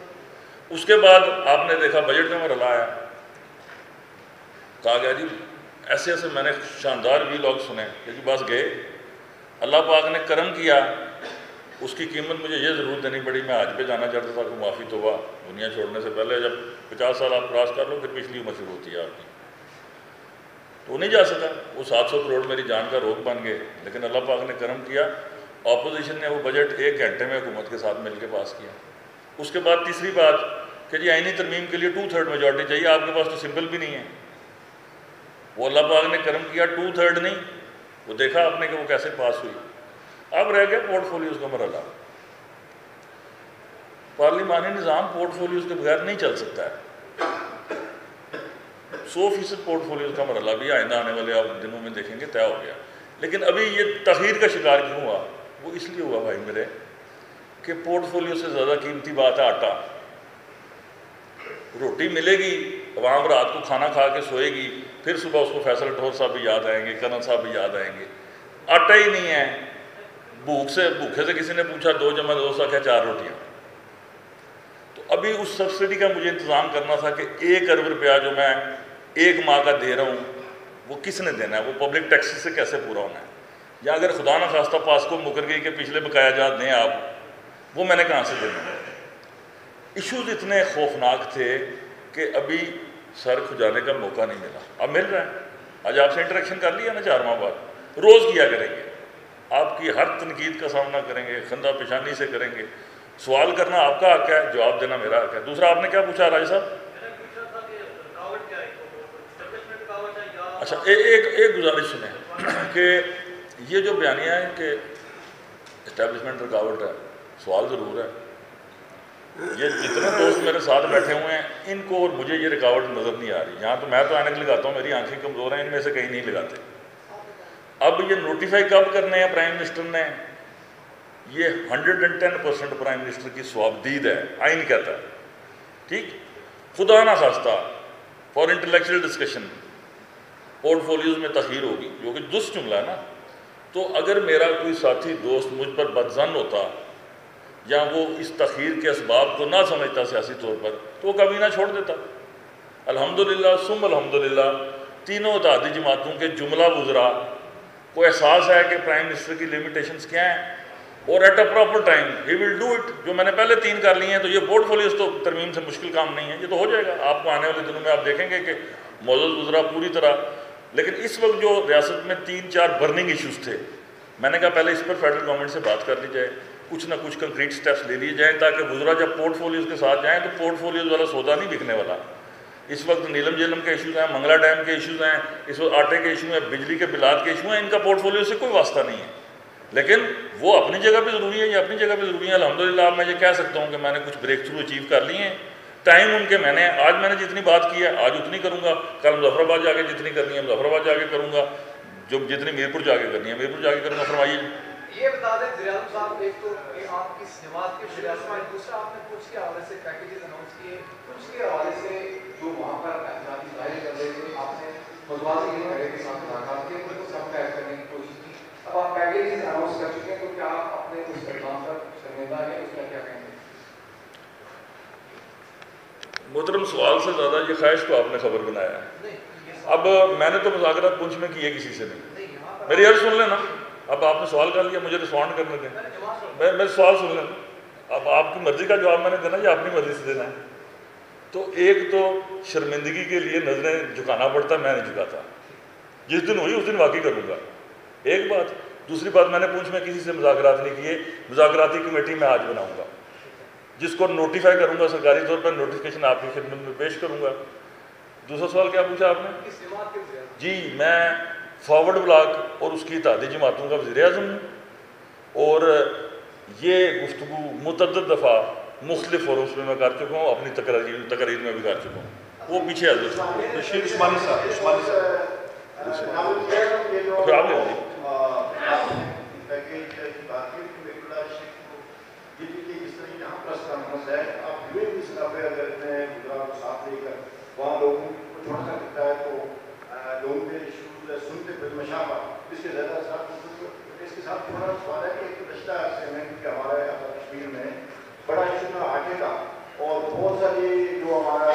اس کے بعد آپ نے دیکھا بجٹ میں رلا آیا، کہا گیا جی ایسے ایسے میں نے شاندار وی لاگ سنے کہ جی بس گئے، اللہ پاک نے کرم کیا، اس کی قیمت مجھے یہ ضرور دینی پڑی، میں حج پہ جانا چاہتا تھا کہ معافی توبہ، دنیا چھوڑنے سے پہلے جب 50 سال آپ کراس کر لو پھر پچھلی عمر شروع ہوتی ہے آپ کی، تو نہیں جا سکا، وہ 700 کروڑ میری جان کا روگ بن گئے، لیکن اللہ پاک نے کرم کیا، اپوزیشن نے وہ بجٹ 1 گھنٹے میں حکومت کے ساتھ مل کے پاس کیا۔ اس کے بعد تیسری بات کہ جی آئینی ترمیم کے لیے 2/3 میجورٹی چاہیے، آپ کے پاس تو سمپل بھی نہیں ہے، وہ اللہ پاک نے کرم کیا 2/3 نہیں، وہ دیکھا آپ نے کہ وہ کیسے پاس ہوئی۔ اب رہ گیا پورٹ فولیوز کا مرحلہ۔ پارلیمانی نظام پورٹ فولیوز کے بغیر نہیں چل سکتا ہے۔ 100% پورٹ فولیوز کا مرحلہ بھی آئندہ آنے والے آپ دنوں میں دیکھیں گے طے ہو گیا، لیکن ابھی یہ تاخیر کا شکار کیوں ہوا؟ وہ اس لیے ہوا بھائی میرے کہ پورٹ فولیو سے زیادہ قیمتی بات ہے آٹا۔ روٹی ملے گی، عوام رات کو کھانا کھا کے سوئے گی، پھر صبح اس کو فیصل ٹھور صاحب بھی یاد آئیں گے، کرن صاحب بھی یاد آئیں گے، آٹا ہی نہیں ہے۔ بھوکے سے کسی نے پوچھا 2 × 2 = 4 روٹیاں۔ تو ابھی اس سبسڈی کا مجھے انتظام کرنا تھا کہ 1 ارب روپیہ جو میں 1 ماہ کا دے رہا ہوں وہ کس نے دینا ہے، وہ پبلک ٹیکس سے کیسے پورا ہونا ہے، یا اگر خدا نخواستہ پاسکو مکر گئی کہ پچھلے بقایا جات دیں آپ، وہ میں نے کہاں سے دینا ہے۔ ایشوز اتنے خوفناک تھے کہ ابھی سر کھجانے کا موقع نہیں ملا، اب مل رہا ہے۔ آج آپ سے انٹریکشن کر لیا نا 4 ماہ بعد، روز کیا کریں گے، آپ کی ہر تنقید کا سامنا کریں گے، خندہ پیشانی سے کریں گے۔ سوال کرنا آپ کا حق ہے، جواب دینا میرا حق ہے۔ دوسرا آپ نے کیا پوچھا راج صاحب؟ اچھا ایک گزارش سنیں کہ یہ جو بیانیہ ہے کہ اسٹیبلشمنٹ رکاوٹ ہے، سوال ضرور ہے، یہ جتنے دوست میرے ساتھ بیٹھے ہوئے ہیں ان کو اور مجھے یہ رکاوٹ نظر نہیں آ رہی. یہاں تو میں تو اینک لگاتا ہوں، میری آنکھیں کمزور ہیں، ان میں سے کہیں نہیں لگاتے. اب یہ نوٹیفائی کب کرنے ہیں پرائم منسٹر نے؟ یہ 110% پرائم منسٹر کی صوابدید ہے، آئین کہتا ہے. ٹھیک، خدا نہ خواستہ for intellectual discussion portfolios میں تاخیر ہوگی، جو کہ درست جملہ ہے نا. تو اگر میرا کوئی ساتھی دوست مجھ پر بدظن ہوتا یا وہ اس تاخیر کے اسباب کو نہ سمجھتا سیاسی طور پر تو وہ کبھی نہ چھوڑ دیتا. الحمدللہ ثم الحمدللہ تینوں اتحادی جماعتوں کے جملہ وزراء کو احساس ہے کہ پرائم منسٹر کی لیمیٹیشنز کیا ہیں اور at a proper time he will do it. جو میں نے پہلے 3 کر لی ہیں تو یہ پورٹ فولیوز تو ترمیم سے مشکل کام نہیں ہے، یہ تو ہو جائے گا. آپ کو آنے والے دنوں میں آپ دیکھیں گے کہ معزز وزراء پوری طرح. لیکن اس وقت جو ریاست میں 3-4 برننگ ایشوز تھے، میں نے کہا پہلے اس پر فیڈرل گورنمنٹ سے بات کر لی جائے، کچھ نہ کچھ کنکریٹ سٹیپس لے لیے جائیں تاکہ وزراء جب پورٹ فولیوز کے ساتھ جائیں تو پورٹ فولیوز والا سودا نہیں بکنے والا. اس وقت نیلم جیلم کے ایشوز ہیں، منگلا ڈیم کے ایشوز ہیں، اس وقت آٹے کے ایشو ہیں، بجلی کے بلات کے ایشو ہیں، ان کا پورٹ فولیو سے کوئی واسطہ نہیں ہے. لیکن وہ اپنی جگہ پہ ضروری ہے، یہ اپنی جگہ پہ ضروری ہے. الحمدللہ اب میں یہ کہہ سکتا ہوں کہ میں نے کچھ بریک تھرو اچیو کر لیے ہیں. ٹائم ان کے آج میں نے جتنی بات کی ہے آج اتنی کروں گا، کل مظفر آباد جا کے جتنی کرنی ہے مظفر آباد جا کے کروں گا، جو جتنی میرپور جا کے کرنی ہے میرپور جا کے کروں گا. فرمائیے. یہ بتا دیں وزیر اعظم صاحب، ایک تو کہ آپ کس جماعت کے وزیر اعظم ہیں، دوسرا آپ نے پنچ کے حوالے سے پیکیجز اناؤنس کیے، پنچ کے حوالے سے جو وہاں پر احتجاجی ظاہر کر رہے تھے، آپ نے متوازی ادارے کے ساتھ ملاقات کی، ان کو سب پیک کرنے کی کوشش کی. اب آپ پیکیجز اناؤنس کر چکے ہیں تو کیا آپ اپنے اس اقدام پر شرمندہ ہیں؟ اس کا کیا کہیں گے؟ محترم سوال سے زیادہ یہ خواہش کو آپ نے خبر بنایا ہے. اب میں نے تو مذاکرات پنچ میں کیے کسی سے نہیں. میری عرض سن لینا. اب آپ نے سوال کر لیا، مجھے رسپونڈ کرنے دیں. میں سوال سن لینا. اب آپ کی مرضی کا جواب میں نے دینا یا اپنی مرضی سے دینا ہے؟ تو ایک تو شرمندگی کے لیے نظریں جھکانا پڑتا، میں نہیں جھکاتا. جس دن ہوئی اس دن واقعی کروں گا. ایک بات. دوسری بات، میں نے پنچ میں کسی سے مذاکرات نہیں کیے. مذاکراتی کمیٹی میں آج بناؤں گا جس کو نوٹیفائی کروں گا سرکاری طور پر، نوٹیفیکیشن آپ کی خدمت میں پیش کروں گا. دوسرا سوال کیا پوچھا آپ نے؟ جی، میں فارورڈ بلاک اور اس کی اتحادی جماعتوں کا وزیر اعظم ہوں، اور یہ گفتگو متعدد دفعہ مختلف فورمز میں کر چکا ہوں، اپنی تقاریر میں بھی کر چکا ہوں. وہ پیچھے حضرت بشیر عثمانی صاحب. پھر آپ لے لیجیے. وہاں لوگوں کو تھوڑا سا دکھتا ہے تو لوگوں کے ایشوز سنتے پھر مشابہ اس کے زیادہ اثرات. اس کے ساتھ تھوڑا سوال ہے کہ ایک گزشتہ عرصے میں کیونکہ ہمارے کشمیر میں بڑا ایشو تھا آٹے کا، اور بہت ساری جو ہمارا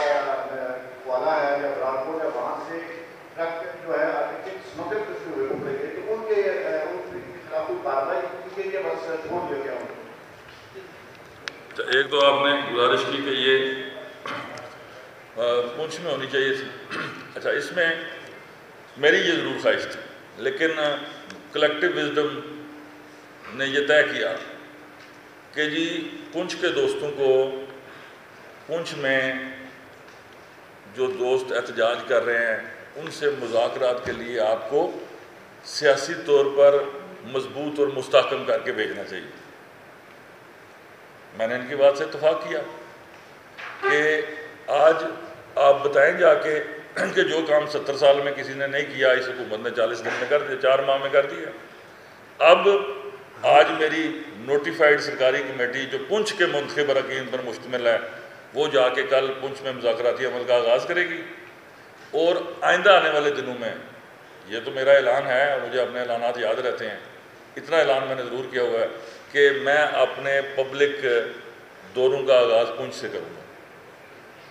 والا ہے یا برارپور ہے وہاں سے ٹرک جو ہے آٹے کے اسمگل شروع ہوئے پکڑے گئے، تو ان کے خلاف کوئی کارروائی کی گئی ہے بس چھوڑ دیا گیا ان کو؟ ایک تو آپ نے گزارش کی کہ یہ پنچ میں ہونی چاہیے تھی. اچھا، اس میں میری یہ ضرور خواہش تھی، لیکن کلیکٹیو وزڈم نے یہ طے کیا کہ جی پنچ کے دوستوں کو پنچ میں جو دوست احتجاج کر رہے ہیں ان سے مذاکرات کے لیے آپ کو سیاسی طور پر مضبوط اور مستحکم کر کے بھیجنا چاہیے. میں نے ان کی بات سے اتفاق کیا کہ آج آپ بتائیں جا کے کہ جو کام 70 سال میں کسی نے نہیں کیا اس حکومت نے 40 دن میں کر دیا، 4 ماہ میں کر دیا. اب آج میری نوٹیفائڈ سرکاری کمیٹی جو پنچ کے منتخب اراکین پر مشتمل ہے وہ جا کے کل پنچ میں مذاکراتی عمل کا آغاز کرے گی. اور آئندہ آنے والے دنوں میں یہ تو میرا اعلان ہے، مجھے اپنے اعلانات یاد رہتے ہیں، اتنا اعلان میں نے ضرور کیا ہوا ہے کہ میں اپنے پبلک دوروں کا آغاز پنچ سے کروں گا.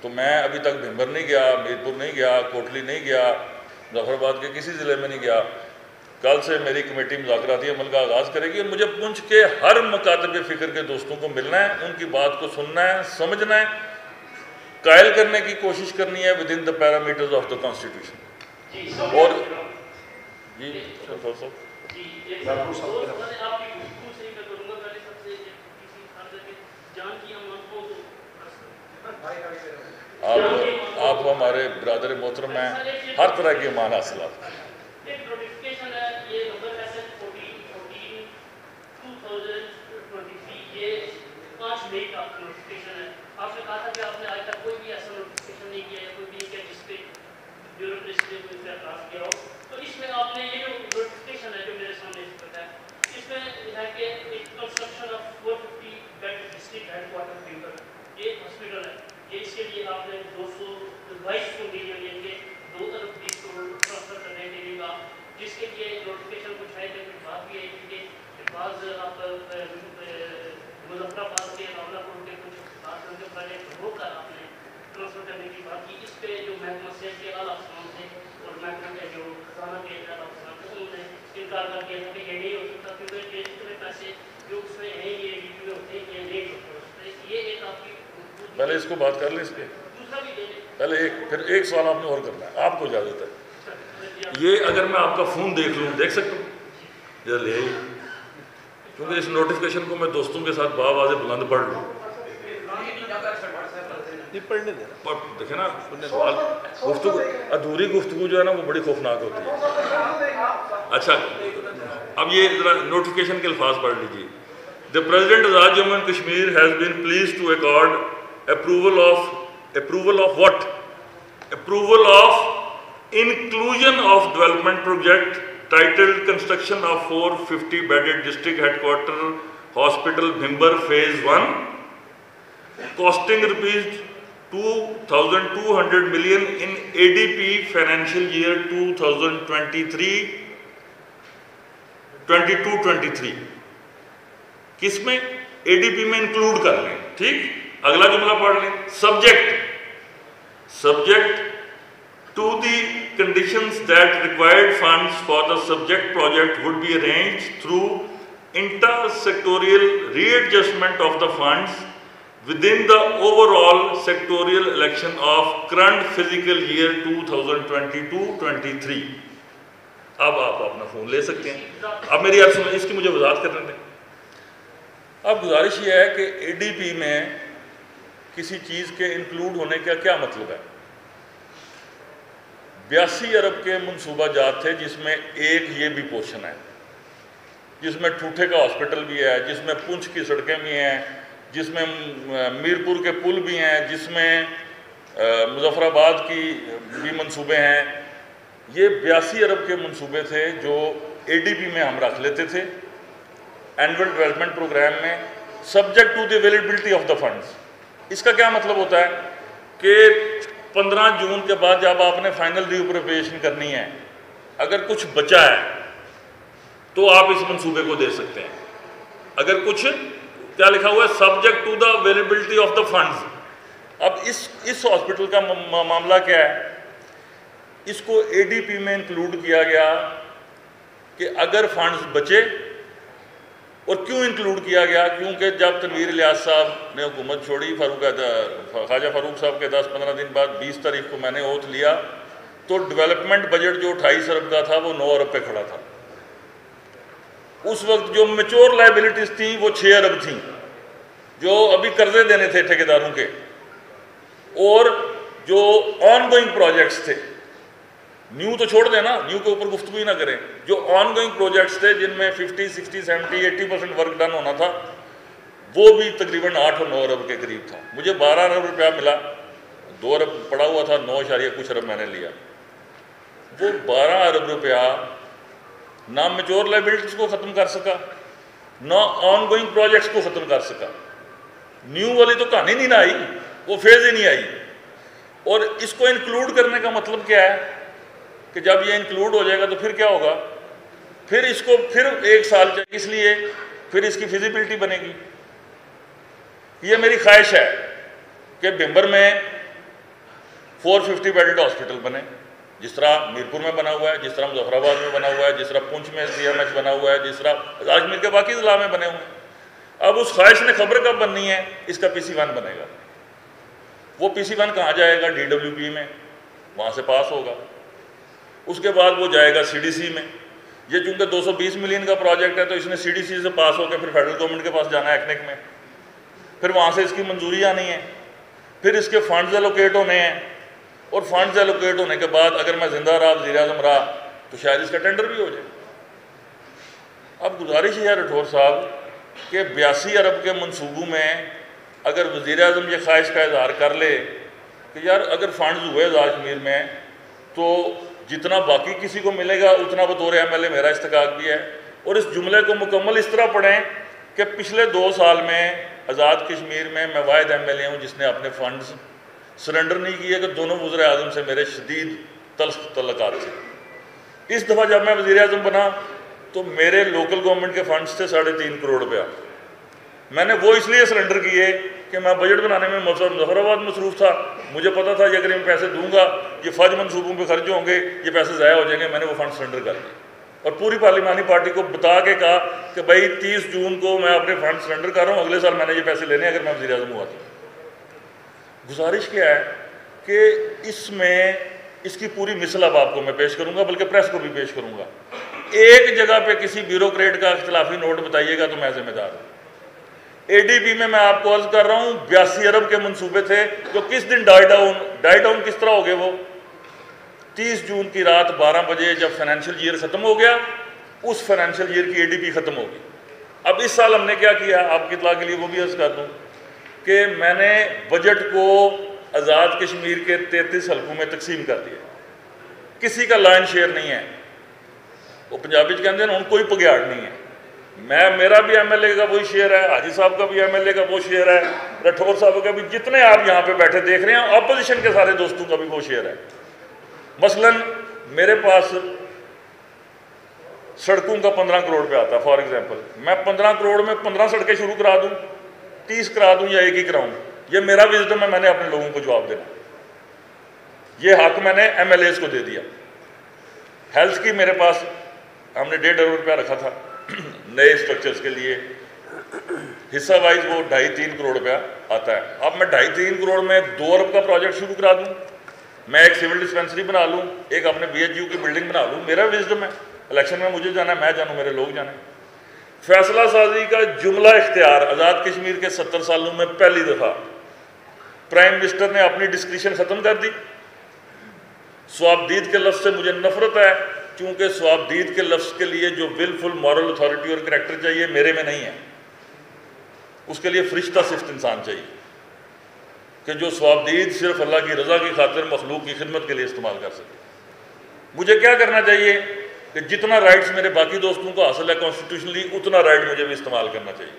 تو میں ابھی تک بھمبر نہیں گیا، میرپور نہیں گیا، کوٹلی نہیں گیا، مظفر آباد کے کسی ضلع میں نہیں گیا. کل سے میری کمیٹی مذاکراتی عمل کا آغاز کرے گی اور مجھے پنچ کے ہر مکاتب فکر کے دوستوں کو ملنا ہے، ان کی بات کو سننا ہے، سمجھنا ہے، قائل کرنے کی کوشش کرنی ہے with in the parameters of the constitution. اور جی آپ ہمارے برادر محترم ہیں، ہر طرح کے ایمان حاصل آپ ہیں۔ ایک نوٹیفکیشن ہے، یہ نمبر SN 14/2023، یہ 5 مئی کا نوٹیفکیشن ہے۔ آپ نے کہا تھا کہ آپ نے آج تک کوئی بھی ایسا نوٹیفکیشن نہیں کیا ہے، کوئی بھی کیا جس پہ بیوروکریسی نے کوئی اعتراض کیا ہو، تو اس میں آپ نے یہ جو نوٹیفکیشن ہے جو میرے سامنے اس وقت ہے، اس میں ہے کہ ایک construction of 450 bed district headquarter Bhimber, یہ ہاسپٹل ہے، یہ اس کے لیے آپ نے 222 ملین یعنی کہ 2 ارب 20 کروڑ ٹرانسفر کرنے کے لیے کہا، جس کے لیے نوٹیفکیشن کچھ ہے کہ کچھ بات بھی ہے کہ بعض آپ مظفر آباد کے راولہ پور کے کچھ بات کے پروجیکٹ ہو کر آپ نے ٹرانسفر کرنے کی بات کی، اس پہ جو محکمہ صحت کے اعلیٰ افسران تھے اور محکمہ کے جو خزانہ کے اعلیٰ افسران تھے انہوں نے انکار کر دیا تھا کہ یہ نہیں ہو سکتا، کیونکہ اتنے پیسے جو اس میں ہیں یہ ڈی پی میں ہوتے ہیں یہ نہیں ہو سکتا۔ یہ ایک آپ کی پہلے اس کو بات کر لیں، اس پہ دوسرا بھی دے دیں۔ پہلے پھر ایک سوال آپ نے اور کرنا ہے، آپ کو اجازت ہے؟ یہ اگر میں آپ کا فون دیکھ لوں، دیکھ سکتا ہوں؟ یہ لے آئیے، کیونکہ اس نوٹیفکیشن کو میں دوستوں کے ساتھ بآواز بلند پڑھ لوں۔ پڑھنے دینا، دیکھیں نا سوال، گفتگو ادھوری گفتگو جو ہے نا وہ بڑی خوفناک ہوتی ہے۔ اچھا اب یہ ذرا نوٹیفکیشن کے الفاظ پڑھ لیجیے۔ The President Azad Jammu and Kashmir has been pleased to accord approval of what? Approval of inclusion of development project titled Construction of 450 bedded district headquarter hospital Bhimber phase 1 costing rupees 2,200 million in ADP financial year 2022-23 کس میں؟ ADP میں انکلوڈ کر لیں، ٹھیک؟ اگلا جملہ پڑھ لیں، subject to the conditions that required funds for the subject project would be arranged through inter-sectorial readjustment of the funds within the overall sectorial election of current fiscal year 2022-23۔ اب آپ اپنا فون لے سکتے ہیں۔ اب میری عرض سنیں، اس کی مجھے وضاحت کرنے دیں۔ اب گزارش یہ ہے کہ ADP میں کسی چیز کے انکلوڈ ہونے کا کیا مطلب ہے؟ 82 ارب کے منصوبہ جات تھے، جس میں ایک یہ بھی پورشن ہے، جس میں ٹھوٹھے کا ہاسپٹل بھی ہے، جس میں پونچھ کی سڑکیں بھی ہیں، جس میں میرپور کے پل بھی ہیں، جس میں مظفر آباد کی بھی منصوبے ہیں۔ یہ 82 ارب کے منصوبے تھے جو ADP میں ہم رکھ لیتے تھے اینول ڈیولپمنٹ پروگرام میں، subject to the availability of the funds. اس کا کیا مطلب ہوتا ہے کہ 15 جون کے بعد جب آپ نے فائنل ری اپروپریشن کرنی ہے، اگر کچھ بچا ہے تو آپ اس منصوبے کو دے سکتے ہیں۔ اگر کچھ کیا لکھا ہوا ہے؟ Subject to the availability of the funds. اب اس ہاسپٹل کا معاملہ کیا ہے؟ اس کو ADP میں انکلوڈ کیا گیا کہ اگر فنڈز بچے، اور کیوں انکلوڈ کیا گیا؟ کیونکہ جب تنویر الیاس صاحب نے حکومت چھوڑی، خواجہ فاروق صاحب کے 10-15 دن بعد 20 تاریخ کو میں نے اوتھ لیا، تو ڈیولپمنٹ بجٹ جو 28 ارب کا تھا وہ 9 ارب پہ کھڑا تھا۔ اس وقت جو میچور لائبلٹیز تھیں وہ 6 ارب تھیں، جو ابھی قرضے دینے تھے ٹھیکیداروں کے، اور جو آن گوئنگ پروجیکٹس تھے، نیو تو چھوڑ دیں نا، نیو کے اوپر گفتگو ہی نہ کریں، جو آن گوئنگ پروجیکٹس تھے جن میں 50, 60, 70, 80% ورک ڈن ہونا تھا، وہ بھی تقریباً 8 اور 9 ارب کے قریب تھا۔ مجھے 12 ارب روپیہ ملا، 2 ارب پڑا ہوا تھا، 9 کچھ ارب میں نے لیا۔ وہ 12 ارب روپیہ نہ میچور لائبلٹیز کو ختم کر سکا، نہ آن گوئنگ پروجیکٹس کو ختم کر سکا۔ نیو والی تو کہانی نہیں نہ آئی، وہ فیز ہی نہیں آئی۔ اور اس کو انکلوڈ کرنے کا مطلب کیا ہے کہ جب یہ انکلوڈ ہو جائے گا تو پھر کیا ہوگا؟ پھر اس کو پھر 1 سال چاہیے، اس لیے پھر اس کی فیزیبلٹی بنے گی۔ یہ میری خواہش ہے کہ بھمبر میں 450 بیڈڈ ہاسپٹل بنے، جس طرح میرپور میں بنا ہوا ہے، جس طرح مظفر آباد میں بنا ہوا ہے، جس طرح پونچھ میں CMH بنا ہوا ہے، جس طرح کشمیر کے باقی ضلع میں بنے ہوئے ہیں۔ اب اس خواہش نے خبر کب بننی ہے؟ اس کا PC1 بنے گا۔ وہ PC1 کہاں جائے گا؟ DWP میں، وہاں سے پاس ہوگا۔ اس کے بعد وہ جائے گا CDC میں۔ یہ چونکہ 220 ملین کا پروجیکٹ ہے تو اس نے CDC سے پاس ہو کے پھر فیڈرل گورنمنٹ کے پاس جانا ہے ایکنک میں، پھر وہاں سے اس کی منظوری آنی ہے، پھر اس کے فنڈز ایلوکیٹ ہونے ہیں، اور فنڈز ایلوکیٹ ہونے کے بعد اگر میں زندہ رہا، وزیر اعظم رہا، تو شاید اس کا ٹینڈر بھی ہو جائے۔ اب گزارش ہے راٹھور صاحب کہ 82 ارب کے منصوبوں میں اگر وزیر اعظم یہ خواہش کا اظہار کر لے کہ یار اگر فنڈز ہوئے آزاد کشمیر میں تو جتنا باقی کسی کو ملے گا اتنا بطور ایم ایل اے میرا استحقاق بھی ہے، اور اس جملے کو مکمل اس طرح پڑھیں کہ پچھلے 2 سال میں آزاد کشمیر میں واحد ایم ایل اے ہوں جس نے اپنے فنڈز سرنڈر نہیں کیے کہ دونوں وزراء اعظم سے میرے شدید تلخ تعلقات تھے۔ اس دفعہ جب میں وزیر اعظم بنا تو میرے لوکل گورنمنٹ کے فنڈز تھے 3.5 کروڑ روپیہ، میں نے وہ اس لیے سرنڈر کیے کہ میں بجٹ بنانے میں مظفر آباد مصروف تھا، مجھے پتا تھا کہ اگر میں پیسے دوں گا یہ فوج منصوبوں پہ خرچ ہوں گے، یہ پیسے ضائع ہو جائیں گے، میں نے وہ فنڈ سرنڈر کر دیے اور پوری پارلیمانی پارٹی کو بتا کے کہا کہ بھائی 30 جون کو میں اپنے فنڈ سرنڈر کر رہا ہوں، اگلے سال میں نے یہ پیسے لینے اگر میں وزیر اعظم ہوا تو۔ گزارش کیا ہے کہ اس میں اس کی پوری مثل اب آپ کو میں پیش کروں گا، بلکہ پریس کو بھی پیش کروں گا۔ ایک جگہ پہ کسی بیوروکریٹ کا اختلافی نوٹ بتائیے گا تو میں ذمہ دار ہوں۔ اے ڈی بی میں آپ کو عرض کر رہا ہوں 82 ارب کے منصوبے تھے جو کس دن ڈائی ڈاؤن کس طرح ہو گئے؟ وہ 30 جون کی رات 12 بجے جب فائنینشیل ایئر ختم ہو گیا، اس فائنینشیل ایئر کی اے ڈی بی ختم ہو گئی۔ اب اس سال ہم نے کیا کیا آپ کی اطلاع کے لیے وہ بھی عرض کر دوں کہ میں نے بجٹ کو آزاد کشمیر کے 33 حلقوں میں تقسیم کر دیا، کسی کا لائن شیئر نہیں ہے، وہ پنجابی کہتے ہیں ان کوئی پگیاڑ نہیں ہے، میرا بھی ایم ایل اے کا وہی شیئر ہے، حاجی صاحب کا بھی ایم ایل اے کا وہ شیئر ہے، راٹھور صاحب کا بھی، جتنے آپ یہاں پہ بیٹھے دیکھ رہے ہیں اپوزیشن کے سارے دوستوں کا بھی وہ شیئر ہے۔ مثلا میرے پاس سڑکوں کا 15 کروڑ پہ آتا ہے، فار ایگزامپل میں 15 کروڑ میں 15 سڑکیں شروع کرا دوں، 30 کرا دوں یا ایک ہی کراؤں، یہ میرا وزڈم ہے، میں نے اپنے لوگوں کو جواب دینا، یہ حق میں نے ایم ایل ایز کو دے دیا۔ ہیلتھ کی میرے پاس ہم نے 1.5 ارب روپیہ رکھا تھا نئے اسٹرکچرز کے لیے، حصہ وائز وہ 2.5-3 کروڑ روپیہ آتا ہے۔ اب میں 2.5-3 کروڑ میں 2 ارب کا پروجیکٹ شروع کرا دوں، میں ایک سول ڈسپینسری بنا لوں، ایک اپنے بی ایچ یو کی بلڈنگ بنا لوں، میرا وزڈم ہے، الیکشن میں مجھے جانا ہے، میں جانوں، میرے لوگ جانے۔ فیصلہ سازی کا جملہ اختیار آزاد کشمیر کے 70 سالوں میں پہلی دفعہ پرائم منسٹر نے اپنی ڈسکریشن ختم کر دی۔ سوابدید کے لفظ سے مجھے نفرت ہے، کیونکہ سوابدید کے لفظ کے لیے جو ولفل مورل اتھارٹی اور کریکٹر چاہیے میرے میں نہیں ہے، اس کے لیے فرشتہ صفت انسان چاہیے کہ جو سوابدید صرف اللہ کی رضا کی خاطر مخلوق کی خدمت کے لیے استعمال کر سکے۔ مجھے کیا کرنا چاہیے کہ جتنا رائٹس میرے باقی دوستوں کو حاصل ہے کانسٹیٹیوشنلی، اتنا رائٹ مجھے بھی استعمال کرنا چاہیے۔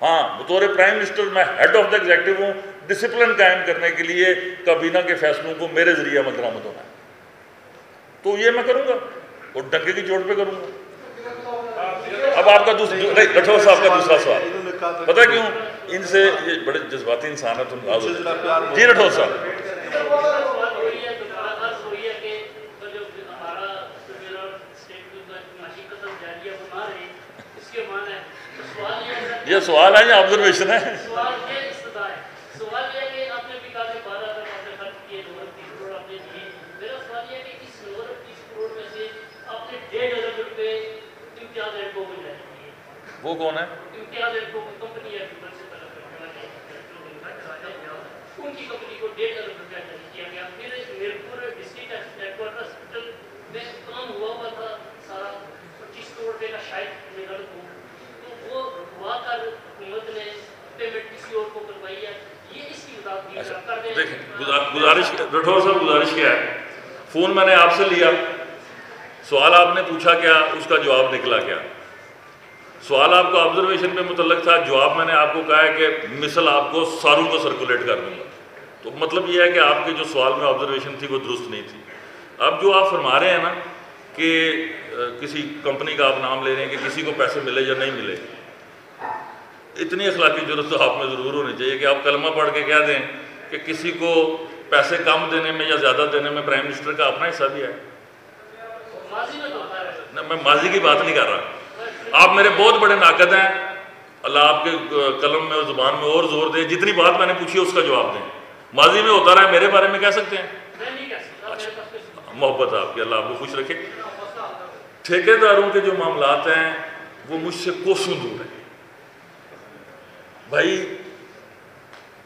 ہاں، بطور پرائم منسٹر میں ہیڈ آف دا ایگزیکٹو ہوں، ڈسپلن قائم کرنے کے لیے کابینہ کے فیصلوں کو میرے ذریعے عمل درآمد ہونا ہے، تو یہ میں کروں گا اور ڈنکے کی چوٹ پہ کروں گا۔ اب آپ کا راٹھور صاحب کا دوسرا سوال، پتہ کیوں ان سے یہ بڑے جذباتی انسان ہے، تم جی راٹھور صاحب۔ یہ سوال ہے یا آبزرویشن ہے؟ سوال یہ ہے کہ آپ نے بھی کہا کہ 12 ارب آپ نے خرچ کیے، 2-3 کروڑ آپ نے دیے، میرا سوال یہ ہے کہ اس 30 کروڑ میں سے آپ نے 1.5 ارب روپے امتیاز اینڈ کو مل جائے، وہ کون ہے؟ امتیاز اینڈ کو کمپنی ہے، ان کی کمپنی کو 1.5 ارب روپیہ جاری کیا گیا۔ پھر Mirpur district headquarter hospital میں کام ہوا تھا سارا 25 کروڑ روپے کا، شاید میں غلط ہوں، تو وہ رکھوا کر حکومت نے پیمنٹ کسی اور کو کروائی ہے، یہ اس کی مطابق کر دیں۔ دیکھیں گزارش راٹھور صاحب گزارش کیا ہے، فون میں نے آپ سے لیا، سوال آپ نے پوچھا کیا، اس کا جواب نکلا کیا؟ سوال آپ کو آبزرویشن پہ متعلق تھا، جواب میں نے آپ کو کہا ہے کہ مثل آپ کو ساروں کو سرکولیٹ کر دوں گا، تو مطلب یہ ہے کہ آپ کے جو سوال میں آبزرویشن تھی وہ درست نہیں تھی۔ اب جو آپ فرما رہے ہیں نا کہ کسی کمپنی کا آپ نام لے رہے ہیں کہ کسی کو پیسے ملے یا نہیں ملے، اتنی اخلاقی ضرورت تو آپ میں ضرور ہونی چاہیے کہ آپ کلمہ پڑھ کے کہہ دیں کہ کسی کو پیسے کم دینے میں یا زیادہ دینے میں پرائم منسٹر کا اپنا حصہ بھی ہے۔ میں ماضی کی بات نہیں کر رہا، آپ میرے بہت بڑے ناقد ہیں، اللہ آپ کے قلم میں اور زبان میں اور زور دیں، جتنی بات میں نے پوچھی ہے اس کا جواب دیں۔ ماضی میں ہوتا رہا، میرے بارے میں کہہ سکتے ہیں؟ محبت آپ کی، اللہ آپ کو خوش رکھے۔ ٹھیکیداروں کے جو معاملات ہیں وہ مجھ سے کوسوں دور ہیں۔ بھائی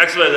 XYZ।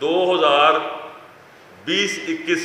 2020-21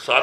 7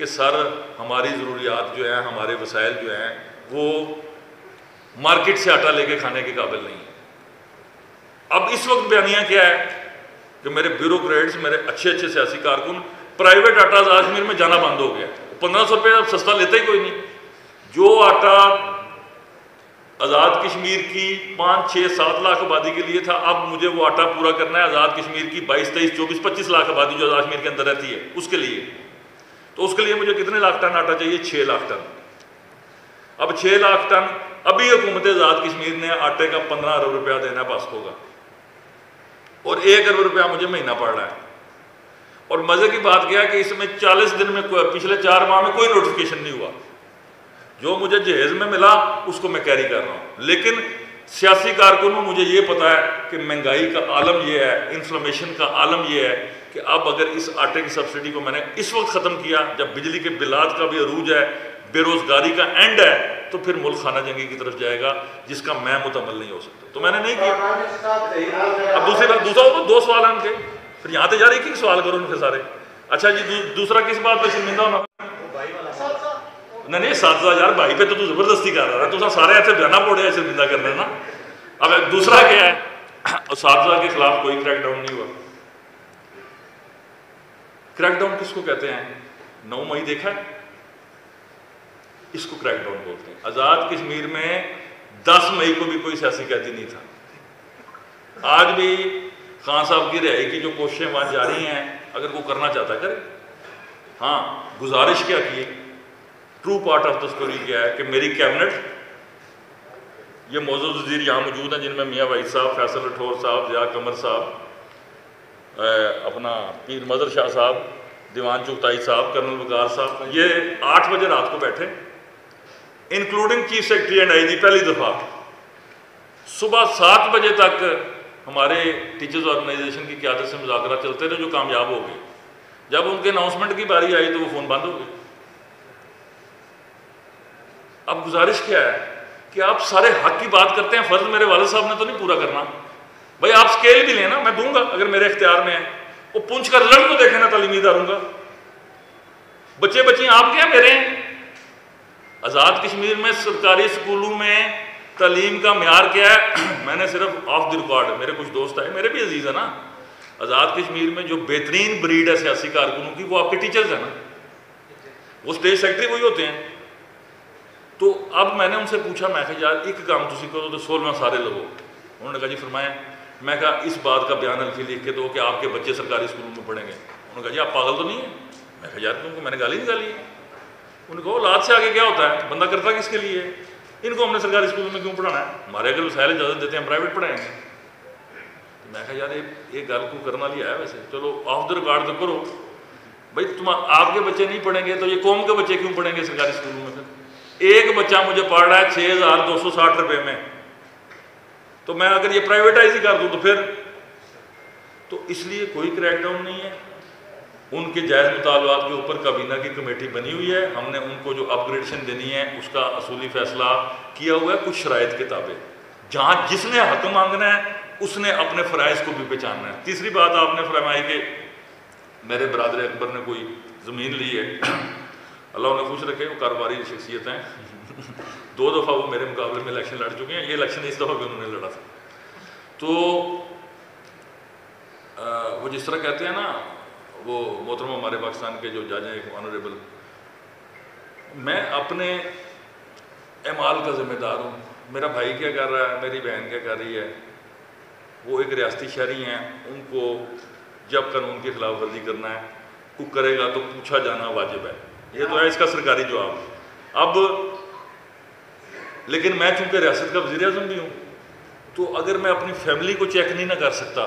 کہ سر ہماری ضروریات جو ہیں، ہمارے وسائل جو ہیں وہ مارکیٹ سے آٹا لے کے کھانے کے قابل نہیں ہیں۔ اب اس وقت بیانیہ کیا ہے کہ میرے بیوروکریٹس، میرے اچھے سیاسی کارکن پرائیویٹ آٹا آزاد کشمیر میں جانا بند ہو گیا۔ 1500 روپے اب سستا لیتا ہی کوئی نہیں۔ جو آٹا آزاد کشمیر کی 5 6 7 لاکھ آبادی کے لیے تھا، اب مجھے وہ آٹا پورا کرنا ہے آزاد کشمیر کی 22 23 24 25 لاکھ آبادی جو آزاد کشمیر کے اندر رہتی ہے اس کے لیے۔ تو اس کے لیے مجھے کتنے لاکھ ٹن آٹا چاہیے؟ 6 لاکھ ٹن۔ اب 6 لاکھ ٹن ابھی حکومت آزاد کشمیر نے آٹے کا 15 ارب روپیہ دینا پاسکو کا، اور 1 ارب روپیہ مجھے مہینہ پڑ رہا ہے۔ اور مزے کی بات کیا کہ اس میں 40 دن میں پچھلے 4 ماہ میں کوئی نوٹیفیکیشن نہیں ہوا۔ جو مجھے جہیز میں ملا اس کو میں کیری کر رہا ہوں، لیکن سیاسی کارکنوں مجھے یہ پتا ہے کہ مہنگائی کا عالم یہ ہے، انفلیمیشن کا عالم یہ ہے کہ اب اگر اس آٹے کی سبسڈی کو میں نے اس وقت ختم کیا جب بجلی کے بلات کا بھی عروج ہے، بے روزگاری کا اینڈ ہے، تو پھر ملک خانہ جنگی کی طرف جائے گا جس کا میں متعمل نہیں ہو سکتا۔ تو میں نے نہیں کیا۔ اب دوسرا 2 سوال ہیں ان کے، پھر یہاں تجاری کی سوال کرو ان کے سارے۔ اچھا جی دوسرا کس بات پہ شرمندہ ہونا؟ نہیں اساتذہ یار بھائی پہ تو زبردستی کر رہا ہے، تو سارے ایسے جانا پڑے ہیں شرمندہ کرنے نا۔ اب دوسرا کیا ہے، اساتذہ کے خلاف کوئی کریک ڈاؤن نہیں ہوا۔ کریک ڈاؤن کس کو کہتے ہیں؟ 9 مئی دیکھا ہے؟ اس کو کریک ڈاؤن بولتے ہیں۔ آزاد کشمیر میں 10 مئی کو بھی کوئی سیاسی قیدی نہیں تھا۔ آج بھی خان صاحب کی رہائی کی جو کوششیں وہاں جاری ہیں، اگر وہ کرنا چاہتا ہے کرے۔ ہاں گزارش کیا کی، true part of the story کیا ہے کہ میری کیبنٹ، یہ موجود وزیر یہاں موجود ہیں جن میں میاں وحید صاحب، فیصل رٹھور صاحب، ضیاء قمر صاحب، اپنا پیر مظہر شاہ صاحب، دیوان چغتائی صاحب، کرنل وقار صاحب، یہ 8 بجے رات کو بیٹھے، including chief secretary and I G, پہلی دفعہ صبح 7 بجے تک ہمارے ٹیچرز آرگنائزیشن کی قیادت سے مذاکرات چلتے رہے جو کامیاب ہو گئے۔ جب ان کے اناؤنسمنٹ کی باری آئی تو وہ فون بند ہو گئے۔ اب گزارش کیا ہے کہ آپ سارے حق کی بات کرتے ہیں، فرض میرے والد صاحب نے تو نہیں پورا کرنا بھائی، آپ سکیل بھی لیں نا، میں دوں گا اگر میرے اختیار میں ہے۔ وہ پونچھ کا رزلٹ تو دیکھیں نا تعلیمی اداروں کا، بچے بچیاں آپ کے ہیں میرے ہیں۔ آزاد کشمیر میں سرکاری اسکولوں میں تعلیم کا معیار کیا ہے؟ میں نے صرف آف دی ریکارڈ، میرے کچھ دوست آئے، میرے بھی عزیز ہیں نا، آزاد کشمیر میں جو بہترین بریڈ ہے سیاسی کارکنوں کی وہ آپ کے ٹیچرز ہیں نا، وہ اسٹیٹ سیکرٹری وہی ہوتے ہیں۔ تو اب میں نے ان سے پوچھا، میں کہا یار ایک کام تسی کرو تو 16 سارے لگو۔ انہوں نے کہا جی فرمائیں۔ میں کہا اس بات کا بیان الفی لکھ کے دو کہ آپ کے بچے سرکاری اسکولوں میں پڑھیں گے۔ انہوں نے کہا جی آپ پاگل تو نہیں ہیں؟ میں کہا یار کیونکہ میں نے گالی نکالی ہے۔ انہوں نے کہا اولاد سے آگے کیا ہوتا ہے، بندہ کرتا کس کے لیے ہے، ان کو ہم نے سرکاری اسکولوں میں کیوں پڑھانا ہے، ہمارے اگر وسائل اجازت دیتے ہیں پرائیویٹ پڑھائیں گے۔ میں کہا یار یہ گل کو کرنا لیا ہے ویسے، چلو آف دا ریکارڈ تو کرو بھائی، آپ کے بچے نہیں پڑھیں گے تو یہ قوم کے بچے کیوں پڑھیں گے سرکاری اسکولوں میں؟ پھر ایک بچہ مجھے پڑھ رہا ہے 6260 روپے میں، تو میں اگر یہ پرائیویٹائز ہی کر دوں تو پھر تو اس لیے کوئی کریک ڈاؤن نہیں ہے۔ ان کے جائز مطالبات کے اوپر کابینہ کی کمیٹی بنی ہوئی ہے، ہم نے ان کو جو اپ گریڈیشن دینی ہے اس کا اصولی فیصلہ کیا ہوا ہے کچھ شرائط کے تابع۔ جہاں جس نے حق مانگنا ہے اس نے اپنے فرائض کو بھی پہچاننا ہے۔ تیسری بات آپ نے فرمائی کہ میرے برادر اکبر نے کوئی زمین لی ہے، اللہ انہیں خوش رکھے، وہ کاروباری شخصیت ہیں، 2 دفعہ وہ میرے مقابلے میں الیکشن لڑ چکے ہیں، یہ الیکشن اس دفعہ بھی انہوں نے لڑا تھا۔ تو وہ جس طرح کہتے ہیں نا، وہ محترم ہمارے پاکستان کے جو جج ہیں آنریبل، میں اپنے اعمال کا ذمہ دار ہوں، میرا بھائی کیا کر رہا ہے، میری بہن کیا کر رہی ہے، وہ ایک ریاستی شہری ہیں، ان کو جب قانون کی خلاف ورزی کرنا ہے کو کرے گا تو پوچھا جانا واجب ہے، یہ تو ہے اس کا سرکاری جواب۔ اب لیکن میں چونکہ ریاست کا وزیر اعظم بھی ہوں، تو اگر میں اپنی فیملی کو چیک نہیں نہ کر سکتا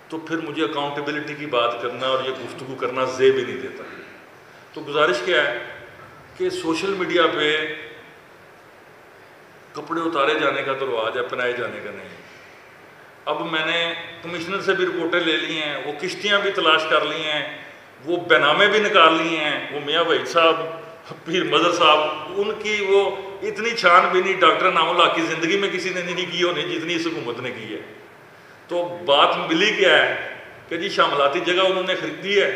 تو پھر مجھے اکاؤنٹیبلٹی کی بات کرنا اور یہ گفتگو کرنا زیب ہی نہیں دیتا۔ تو گزارش کیا ہے کہ سوشل میڈیا پہ کپڑے اتارے جانے کا تو رواج ہے، پہنائے جانے کا نہیں۔ اب میں نے کمشنر سے بھی رپورٹیں لے لی ہیں، وہ کشتیاں بھی تلاش کر لی ہیں، وہ بینامے بھی نکال لی ہیں، وہ میاں وحید صاحب، پیر مظہر صاحب، ان کی وہ اتنی چھان بینی ڈاکٹر انعام اللہ کی زندگی میں کسی نے نہیں کی ہونی جتنی اس حکومت نے کی ہے۔ تو بات ملی کیا ہے کہ جی شاملاتی جگہ انہوں نے خریدی ہے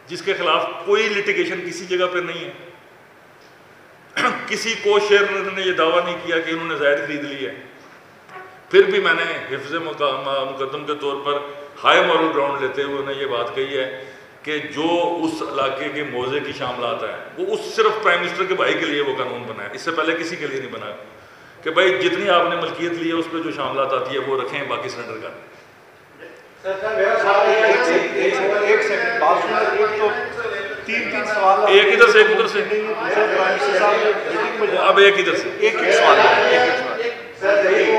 جس کے خلاف کوئی لٹیگیشن کسی جگہ پہ نہیں ہے. کسی کو شیئر نے یہ دعویٰ نہیں کیا کہ انہوں نے زائد خرید لی ہے. پھر بھی میں نے حفظ مقدم کے طور پر ہائی مورل گراؤنڈ لیتے ہوئے انہیں یہ بات کہی ہے کہ جو اس علاقے کے موضع کی شاملات ہیں وہ اس صرف پرائم منسٹر کے بھائی کے لیے وہ قانون بنا ہے, اس سے پہلے کسی کے لیے نہیں بنا کہ بھائی جتنی آپ نے ملکیت لی ہے اس پہ جو شاملات آتی ہے وہ رکھیں, باقی سرنڈر کریں. ایک سیکنڈ بات سنا, ایک تو تین سوال ایک ادھر سے ایک ادھر سے, اب ایک ادھر سے ایک سوال سر, ایک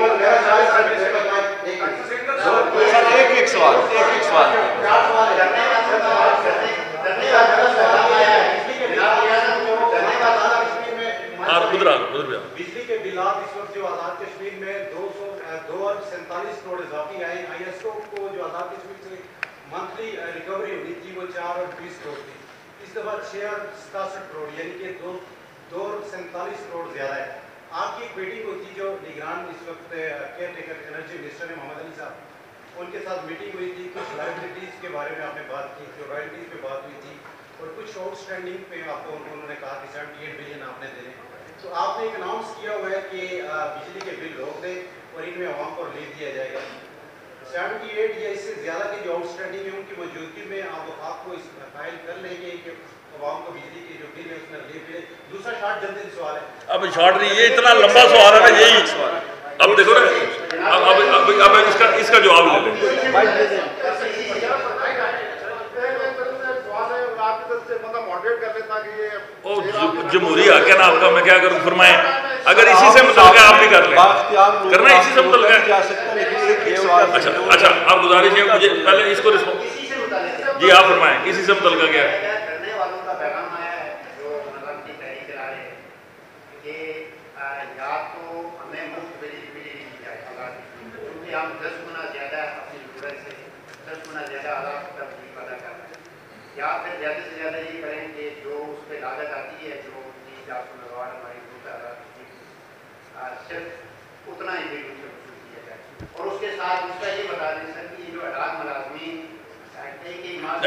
سوال بجلی کے بلات اس وقت جو آزاد کشمیر میں 247 کروڑ اضافی آئے. آئی ایس او کو جو آزاد کشمیر سے منتھلی ریکوری ہونی تھی وہ 4 اور 20 کروڑ تھی. اس دفعہ 6 اور 67 کروڑ یعنی کہ 2 اور 47 کروڑ زیادہ ہے. آپ کی ایک میٹنگ ہوئی تھی جو نگران اس وقت کیئر ٹیکر انرجی منسٹر ہے محمد علی صاحب, ان کے ساتھ میٹنگ ہوئی تھی. کچھ لائبلٹیز کے بارے میں آپ نے بات کی, جو رائلٹیز پہ بات ہوئی تھی, اور کچھ آؤٹ اسٹینڈنگ پہ آپ کو انہوں نے کہا کہ 78 بلین آپ نے دینے. تو آپ نے ایک اناؤنس کیا ہوا ہے کہ بجلی کے بل روک دیں اور ان میں عوام کو ریلیف دیا جائے گا. 78 یا اس سے زیادہ کے جو آؤٹ اسٹینڈنگ ہے ان کی موجودگی میں آپ وفاق کو اس فائل کر لیں گے کہ عوام کو بجلی کے جو بل ہے اس میں ریلیف ملے. دوسرا شارٹ جلدی سوال ہے. اب شارٹ نہیں, یہ اتنا لمبا سوال ہے نا, یہی اب دیکھو نا, اب اس کا جواب لے لیں. جمہوری حق ہے نا آپ کا, میں کیا کروں, فرمائیں. اگر اسی سے متعلقہ آپ بھی کر لیں, کرنا اسی سے متعلقہ ہے. اچھا آپ گزارش ہے مجھے پہلے اس کو جی آپ فرمائیں اسی سے متعلقہ کیا ہے. یا پھر زیادہ سے زیادہ یہ کریں کہ جو اس پہ لاگت آتی ہے جو 300 میگاواٹ ہماری صرف اتنا ہی بل سے وصول کیا جائے. اور اس کے ساتھ اس کا یہ بتا دیں سر کہ یہ جو 18 ملازمین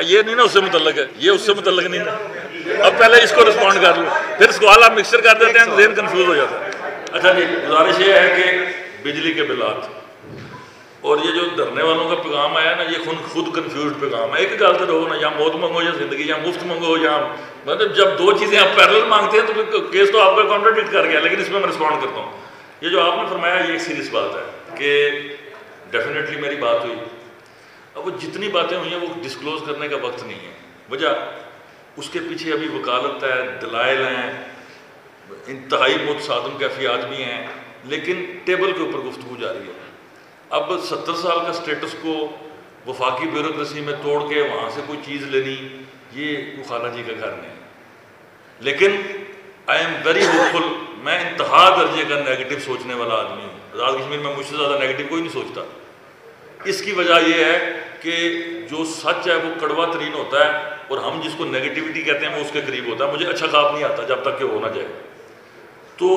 یہ نہیں نا اس سے متعلق ہے, یہ اس سے متعلق نہیں نا. اب پہلے اس کو رسپونڈ کر لوں, پھر سوال آپ مکسچر کر دیتے ہیں, ذہن کنفیوز ہو جاتا ہے. اچھا جی, گزارش یہ ہے کہ بجلی کے بلات اور یہ جو دھرنے والوں کا پیغام آیا نا, یہ خود کنفیوزڈ پیغام ہے. ایک گل تو رہو نا, یا موت منگو یا زندگی, یا مفت منگو یا مطلب جب دو چیزیں آپ پیرلل مانگتے ہیں تو پھر کیس تو آپ کا کانٹراڈکٹ کر گیا. لیکن اس میں رسپونڈ کرتا ہوں. یہ جو آپ نے فرمایا یہ ایک سیریس بات ہے کہ ڈیفینیٹلی میری بات ہوئی. اب وہ جتنی باتیں ہوئی ہیں وہ ڈسکلوز کرنے کا وقت نہیں ہے. وجہ اس کے پیچھے ابھی وکالت ہے, دلائل ہیں, انتہائی متصادم کیفیات بھی ہیں, لیکن ٹیبل کے اوپر گفتگو جاری ہے. اب 70 سال کا سٹیٹس کو وفاقی بیوروکریسی میں توڑ کے وہاں سے کوئی چیز لینی, یہ خالہ جی کا گھر نہیں. لیکن آئی ایم ویری ہوپفل, میں انتہا درجے کا نیگیٹو سوچنے والا آدمی ہوں. آزاد کشمیر میں مجھ سے زیادہ نیگیٹو کوئی نہیں سوچتا. اس کی وجہ یہ ہے کہ جو سچ ہے وہ کڑوا ترین ہوتا ہے, اور ہم جس کو نیگیٹیوٹی کہتے ہیں وہ اس کے قریب ہوتا ہے. مجھے اچھا خواب نہیں آتا جب تک کہ ہو نہ جائے. تو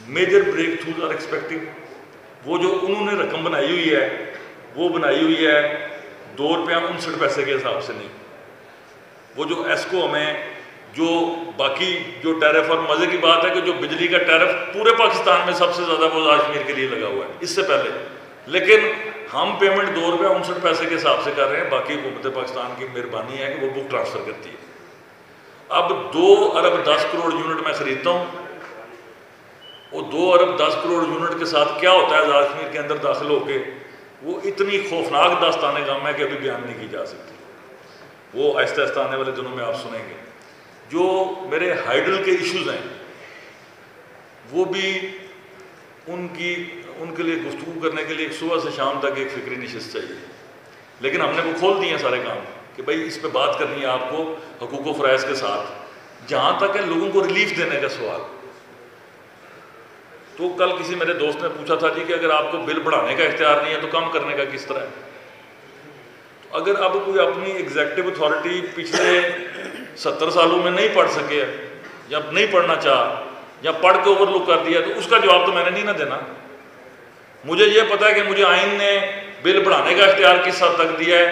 major breakthroughs are expecting. وہ جو انہوں نے رقم بنائی ہوئی ہے وہ بنائی ہوئی ہے 2 روپیہ 59 پیسے کے حساب سے نہیں. وہ جو ایسکو ہمیں جو باقی جو ٹیرف, اور مزے کی بات ہے کہ جو بجلی کا ٹیرف پورے پاکستان میں سب سے زیادہ وہ آزاد کشمیر کے لیے لگا ہوا ہے اس سے پہلے, لیکن ہم پیمنٹ 2 روپیہ 59 پیسے کے حساب سے کر رہے ہیں. باقی حکومت پاکستان کی مہربانی ہے کہ وہ بک ٹرانسفر کرتی ہے. اب 2 ارب 10 کروڑ یونٹ میں خریدتا ہوں, وہ 2 ارب 10 کروڑ یونٹ کے ساتھ کیا ہوتا ہے آزاد کشمیر کے اندر داخل ہو کے, وہ اتنی خوفناک داستان غم ہے کہ ابھی بیان نہیں کی جا سکتی. وہ آہستہ آہستہ آنے والے دنوں میں آپ سنیں گے. جو میرے ہائیڈل کے ایشوز ہیں وہ بھی ان کے لیے گفتگو کرنے کے لیے صبح سے شام تک ایک فکری نشست چاہیے. لیکن ہم نے وہ کھول دیے ہیں سارے کام کہ بھائی اس پہ بات کرنی ہے آپ کو حقوق و فرائض کے ساتھ. جہاں تک ہے لوگوں کو ریلیف دینے کا سوال, تو کل کسی میرے دوست نے پوچھا تھا جی کہ اگر آپ کو بل بڑھانے کا اختیار نہیں ہے تو کم کرنے کا کس طرح ہے. اگر اب کوئی اپنی ایگزیکٹو اتھارٹی پچھلے 70 سالوں میں نہیں پڑھ سکے یا نہیں پڑھنا چاہ یا پڑھ کے اوور لک کر دیا تو اس کا جواب تو میں نے نہیں نہ دینا. مجھے یہ پتا ہے کہ مجھے آئین نے بل بڑھانے کا اختیار کس حد تک دیا ہے,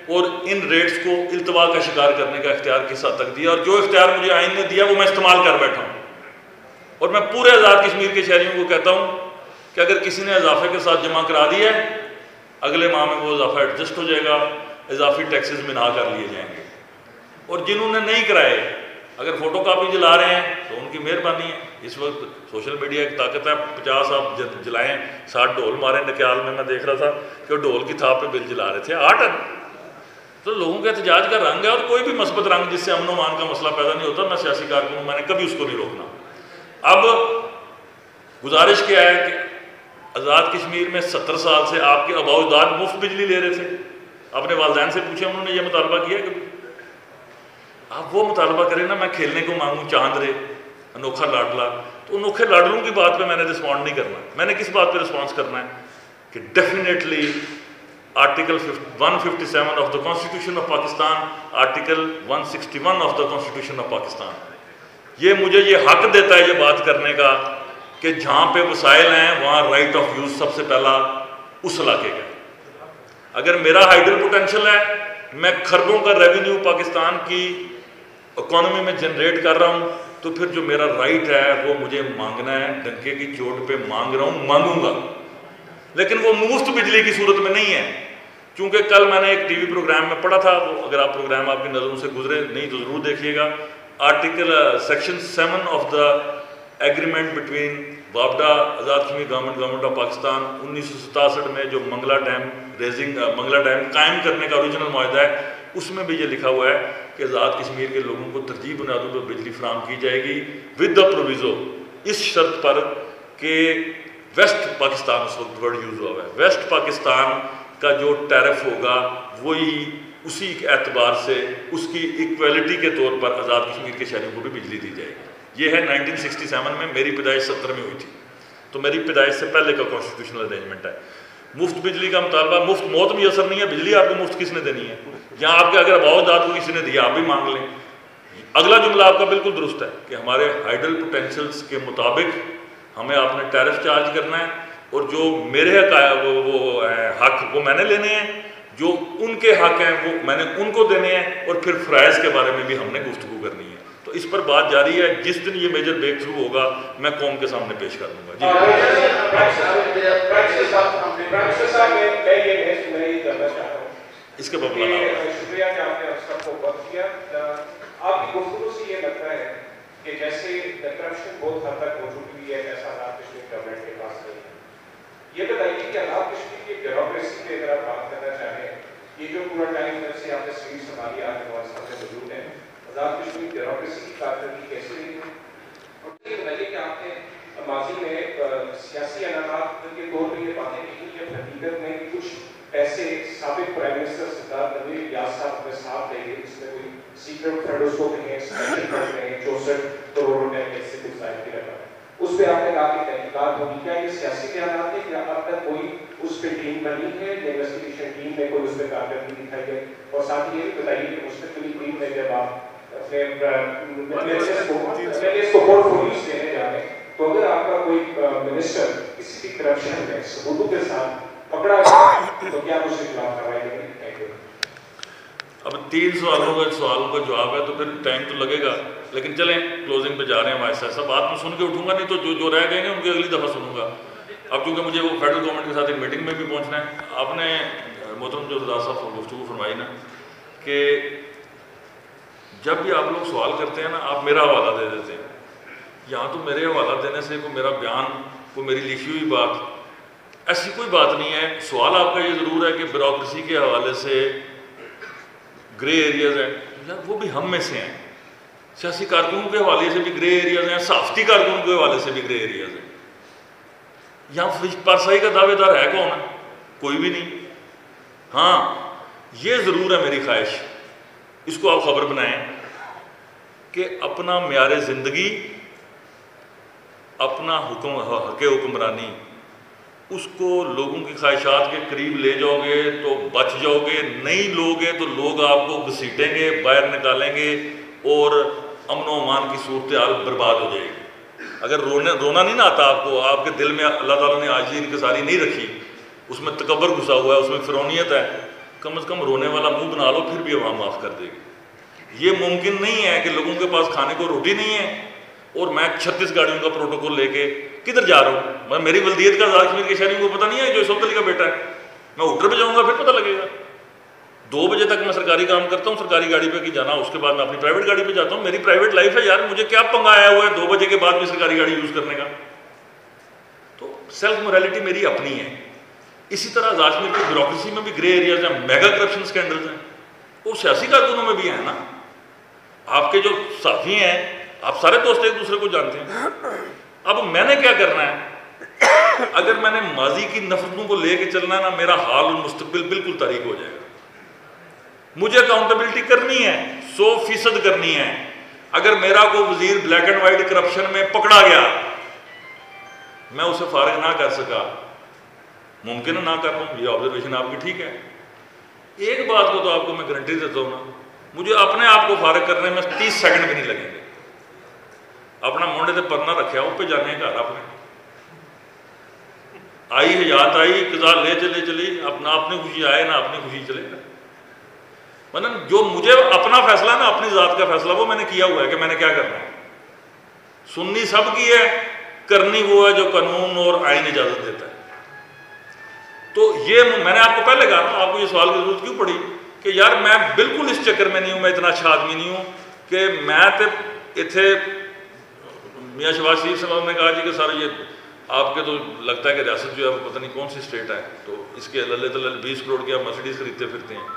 اور ان ریٹس کو التوا کا شکار کرنے کا اختیار کس حد تک دیا، اور جو اختیار مجھے آئین نے دیا وہ میں استعمال کر بیٹھا ہوں۔ اور میں پورے آزاد کشمیر کے شہریوں کو کہتا ہوں کہ اگر کسی نے اضافے کے ساتھ جمع کرا دیا ہے، اگلے ماہ میں وہ اضافہ ایڈجسٹ ہو جائے گا، اضافی ٹیکسز منہا کر لیے جائیں گے۔ اور جنہوں نے نہیں کرائے اگر فوٹو کاپی جلا رہے ہیں تو ان کی مہربانی ہے۔ اس وقت سوشل میڈیا کی طاقت ہے، 50 آپ جلائیں، 60 ڈھول ماریں۔ نکیال میں دیکھ رہا تھا کہ وہ ڈھول کی تھاپ پہ بل جلا رہے تھے، آرٹ ہے تو لوگوں کے احتجاج کا رنگ ہے، اور کوئی بھی مثبت رنگ جس سے امن و امان کا مسئلہ پیدا نہیں ہوتا۔ میں سیاسی کارکن ہوں، میں نے کبھی اس کو نہیں روکنا۔ اب گزارش کیا ہے کہ آزاد کشمیر میں 70 سال سے آپ کے آباء و اجداد مفت بجلی لے رہے تھے، اپنے والدین سے پوچھیں انہوں نے یہ مطالبہ کیا کبھی؟ آپ وہ مطالبہ کریں نا، میں کھیلنے کو مانگوں چاند رے انوکھا لاڈلا، تو انوکھے لاڈلوں کی بات پہ میں نے رسپونڈ نہیں کرنا۔ میں نے کس بات پہ رسپانس کرنا ہے کہ definitely article 157 of the constitution of Pakistan, article 161 of the constitution of Pakistan, یہ مجھے یہ حق دیتا ہے یہ بات کرنے کا کہ جہاں پہ وسائل ہیں وہاں رائٹ آف یوز سب سے پہلا اس علاقے کا۔ اگر میرا ہائیڈل پوٹینشل ہے، میں کھربوں کا ریونیو پاکستان کی اکانومی میں جنریٹ کر رہا ہوں، تو پھر جو میرا رائٹ ہے وہ مجھے مانگنا ہے، ڈنکے کی چوٹ پہ مانگ رہا ہوں، مانگوں گا، لیکن وہ مفت بجلی کی صورت میں نہیں ہے۔ چونکہ کل میں نے ایک ٹی وی پروگرام میں پڑھا تھا، وہ اگر آپ پروگرام آپ کی نظروں سے گزرے نہیں تو ضرور دیکھیے گا، article section 7 of the agreement between وابڈا آزاد کشمیر گورنمنٹ آف پاکستان 1967 میں جو منگلا ڈیم قائم کرنے کا اوریجنل معاہدہ ہے، اس میں بھی یہ لکھا ہوا ہے کہ آزاد کشمیر کے لوگوں کو ترجیح بنیادوں پر بجلی فراہم کی جائے گی ود دا پروویزو، اس شرط پر کہ ویسٹ پاکستان، اس وقت ورڈ یوز ہوا ہے، ویسٹ پاکستان کا جو ٹیرف ہوگا وہی اسی اعتبار سے اس کی ایکویلٹی کے طور پر آزاد کشمیر کے شہریوں کو بھی بجلی دی جائے گی۔ یہ ہے 1967 میں، میری پیدائش 70 میں ہوئی تھی، تو میری پیدائش سے پہلے کا کانسٹیٹیوشنل ارینجمنٹ ہے۔ مفت بجلی کا مطالبہ، مفت موت بھی اثر نہیں ہے، بجلی آپ کو مفت کس نے دینی ہے؟ یا آپ کے اگر آباء و اجداد کو کسی نے دیا آپ بھی مانگ لیں۔ اگلا جملہ آپ کا بالکل درست ہے کہ ہمارے ہائیڈل پوٹینشلز کے مطابق ہمیں آپ نے ٹیرف چارج کرنا ہے، اور جو میرے حق وہ میں نے لینے ہیں، جو ان کے حق ہیں وہ میں نے ان کو دینے ہیں، اور پھر فرائض کے بارے میں بھی ہم نے گفتگو کرنی ہے۔ تو اس پر بات جاری ہے، جس دن یہ میجر بریک تھرو ہوگا میں قوم کے سامنے پیش کر دوں گا۔ جی اس کے بابلا شکریہ کہ آپ نے سب کو وقت کیا۔ آپ کی گفتگو سے یہ لگتا ہے کہ جیسے کرپشن بہت حد تک ہو چکی ہے، جیسا آزاد کشمیر گورنمنٹ کے پاس نہیں ہے۔ یہ بتائیے کہ آزاد کشمیر کی بیوروکریسی پہ اگر آپ بات کرنا چاہیں، یہ جو پورا ٹائم سے آپ نے سیریز سنبھالی آج ہمارے سامنے موجود ہیں، آزاد کشمیر بیوروکریسی کی کارکردگی کیسی رہی ہے؟ اور یہ بتائیے کہ آپ نے ماضی میں سیاسی اعلانات کے طور پہ یہ باتیں کہی کہ حقیقت میں کچھ پیسے سابق پرائم منسٹر سردار نویر ریاض صاحب اپنے ساتھ لے گئے، اس میں کوئی سیکرٹ فنڈ اس کو کہیں اسپینشن کر رہے ہیں 64 کروڑ روپے سے کچھ ظاہر کی رقم، اس پہ آپ نے کہا کہ تحقیقات ہوگی۔ کیا یہ سیاسی بیانات ہے یا اب تک کوئی اس پہ ٹیم بنی ہے یا انویسٹیگیشن ٹیم میں کوئی اس پہ کارکردگی دکھائی گئی؟ اور ساتھ ہی یہ بھی بتائیے کہ مستقبلی ٹیم میں جب آپ اپنے کو پورٹ فولیوز دینے جا رہے ہیں، تو اگر آپ کا کوئی منسٹر کسی بھی کرپشن میں ثبوتوں کے ساتھ پکڑا گیا تو کیا اس کے خلاف کارروائی کریں گے؟ اب 3 سوالوں کا جواب ہے تو پھر ٹائم تو لگے گا، لیکن چلیں کلوزنگ پہ جا رہے ہیں ہمارے ساتھ۔ سب بات میں سن کے اٹھوں گا نہیں تو جو رہ گئے ہیں ان کی اگلی دفعہ سنوں گا۔ اب چونکہ مجھے وہ فیڈرل گورنمنٹ کے ساتھ ایک میٹنگ میں بھی پہنچنا ہے، آپ نے محترم جو سردار صاحب گفتگو فرمائی نا کہ جب بھی آپ لوگ سوال کرتے ہیں نا آپ میرا حوالہ دے دیتے ہیں، یہاں تو میرے حوالہ دینے سے کوئی میرا بیان، کوئی میری لکھی ہوئی بات، ایسی کوئی بات نہیں ہے۔ سوال آپ کا یہ ضرور ہے کہ بیوروکریسی کے حوالے سے گرے ایریاز ہیں، یار وہ بھی ہم میں سے ہیں، سیاسی کارکنوں کے حوالے سے بھی گرے ایریاز ہیں، صحافتی کارکنوں کے حوالے سے بھی گرے ایریاز ہیں۔ یہاں پارسائی کا دعوے دار ہے کون ہے؟ کوئی بھی نہیں۔ ہاں یہ ضرور ہے میری خواہش، اس کو آپ خبر بنائیں کہ اپنا معیار زندگی، اپنا حق حکمرانی، اس کو لوگوں کی خواہشات کے قریب لے جاؤ گے تو بچ جاؤ گے، نہیں لو گے تو لوگ آپ کو گھسیٹیں گے، باہر نکالیں گے اور امن و امان کی صورتحال برباد ہو جائے گی۔ اگر رونا نہیں نا آتا آپ کو، آپ کے دل میں اللہ تعالیٰ نے عاجزی انکساری نہیں رکھی، اس میں تکبر گھسا ہوا ہے، اس میں فرعونیت ہے، کم از کم رونے والا منہ بنا لو، پھر بھی عوام معاف کر دے گی۔ یہ ممکن نہیں ہے کہ لوگوں کے پاس کھانے کو روٹی نہیں ہے اور میں 36 گاڑیوں کا پروٹوکول لے کے کدھر جا رہا ہوں۔ میری ولدیت کا آزاد کشمیر کے شہریوں کو پتہ نہیں ہے جو یوسف علی کا بیٹا ہے، میں ہوٹل پہ جاؤں گا پھر پتہ لگے گا۔ 2 بجے تک میں سرکاری کام کرتا ہوں، سرکاری گاڑی پہ کی جانا، اس کے بعد میں اپنی پرائیویٹ گاڑی پہ جاتا ہوں۔ میری پرائیویٹ لائف ہے یار، مجھے کیا پنگا آیا ہوا ہے 2 بجے کے بعد بھی سرکاری گاڑی یوز کرنے کا؟ تو سیلف موریلٹی میری اپنی ہے۔ اسی طرح آزاد کشمیر کی بیوروکریسی میں بھی گرے ایریاز ہیں، میگا کرپشن سکینڈلز ہیں، وہ سیاسی کارکنوں میں بھی ہیں نا۔ آپ کے جو ساتھی ہیں، آپ سارے دوست ایک دوسرے کو جانتے ہیں۔ اب میں نے کیا کرنا ہے؟ اگر میں نے ماضی کی نفرتوں کو لے کے چلنا ہے نا، میرا حال اور مستقبل بالکل تاریک ہو جائے گا۔ مجھے اکاؤنٹیبلٹی کرنی ہے، 100% کرنی ہے۔ اگر میرا کوئی وزیر بلیک اینڈ وائٹ کرپشن میں پکڑا گیا، میں اسے فارغ نہ کر سکا، ممکن ہے نہ کر پاؤں، یہ آبزرویشن آپ کی ٹھیک ہے۔ ایک بات کو تو آپ کو میں گارنٹی دیتا ہوں نا، مجھے اپنے آپ کو فارغ کرنے میں 30 سیکنڈ بھی نہیں لگیں گے۔ اپنا مونڈے تے پرنا رکھا ہو پہ جانے گھر اپنے، آئی حیات آئی قضا لے چلی، اپنا اپنی خوشی آئے نہ اپنی خوشی چلے گا۔ مطلب جو مجھے اپنا فیصلہ ہے نا، اپنی ذات کا فیصلہ، وہ میں نے کیا ہوا ہے کہ میں نے کیا کرنا ہے۔ سننی سب کی ہے، کرنی وہ ہے جو قانون اور آئین اجازت دیتا ہے۔ تو یہ میں نے آپ کو پہلے کہا نا، آپ کو یہ سوال کی ضرورت کیوں پڑی کہ یار میں بالکل اس چکر میں نہیں ہوں، میں اتنا اچھا آدمی نہیں ہوں کہ میں تے اتنے میاں شہباز شریف صاحب نے کہا جی کہ سر یہ آپ کے تو لگتا ہے کہ ریاست جو ہے وہ پتہ نہیں کون سی اسٹیٹ ہے، تو اس کے اللہ تعالیٰ 20 کروڑ کی آپ مرسیڈیز خریدتے پھرتے ہیں۔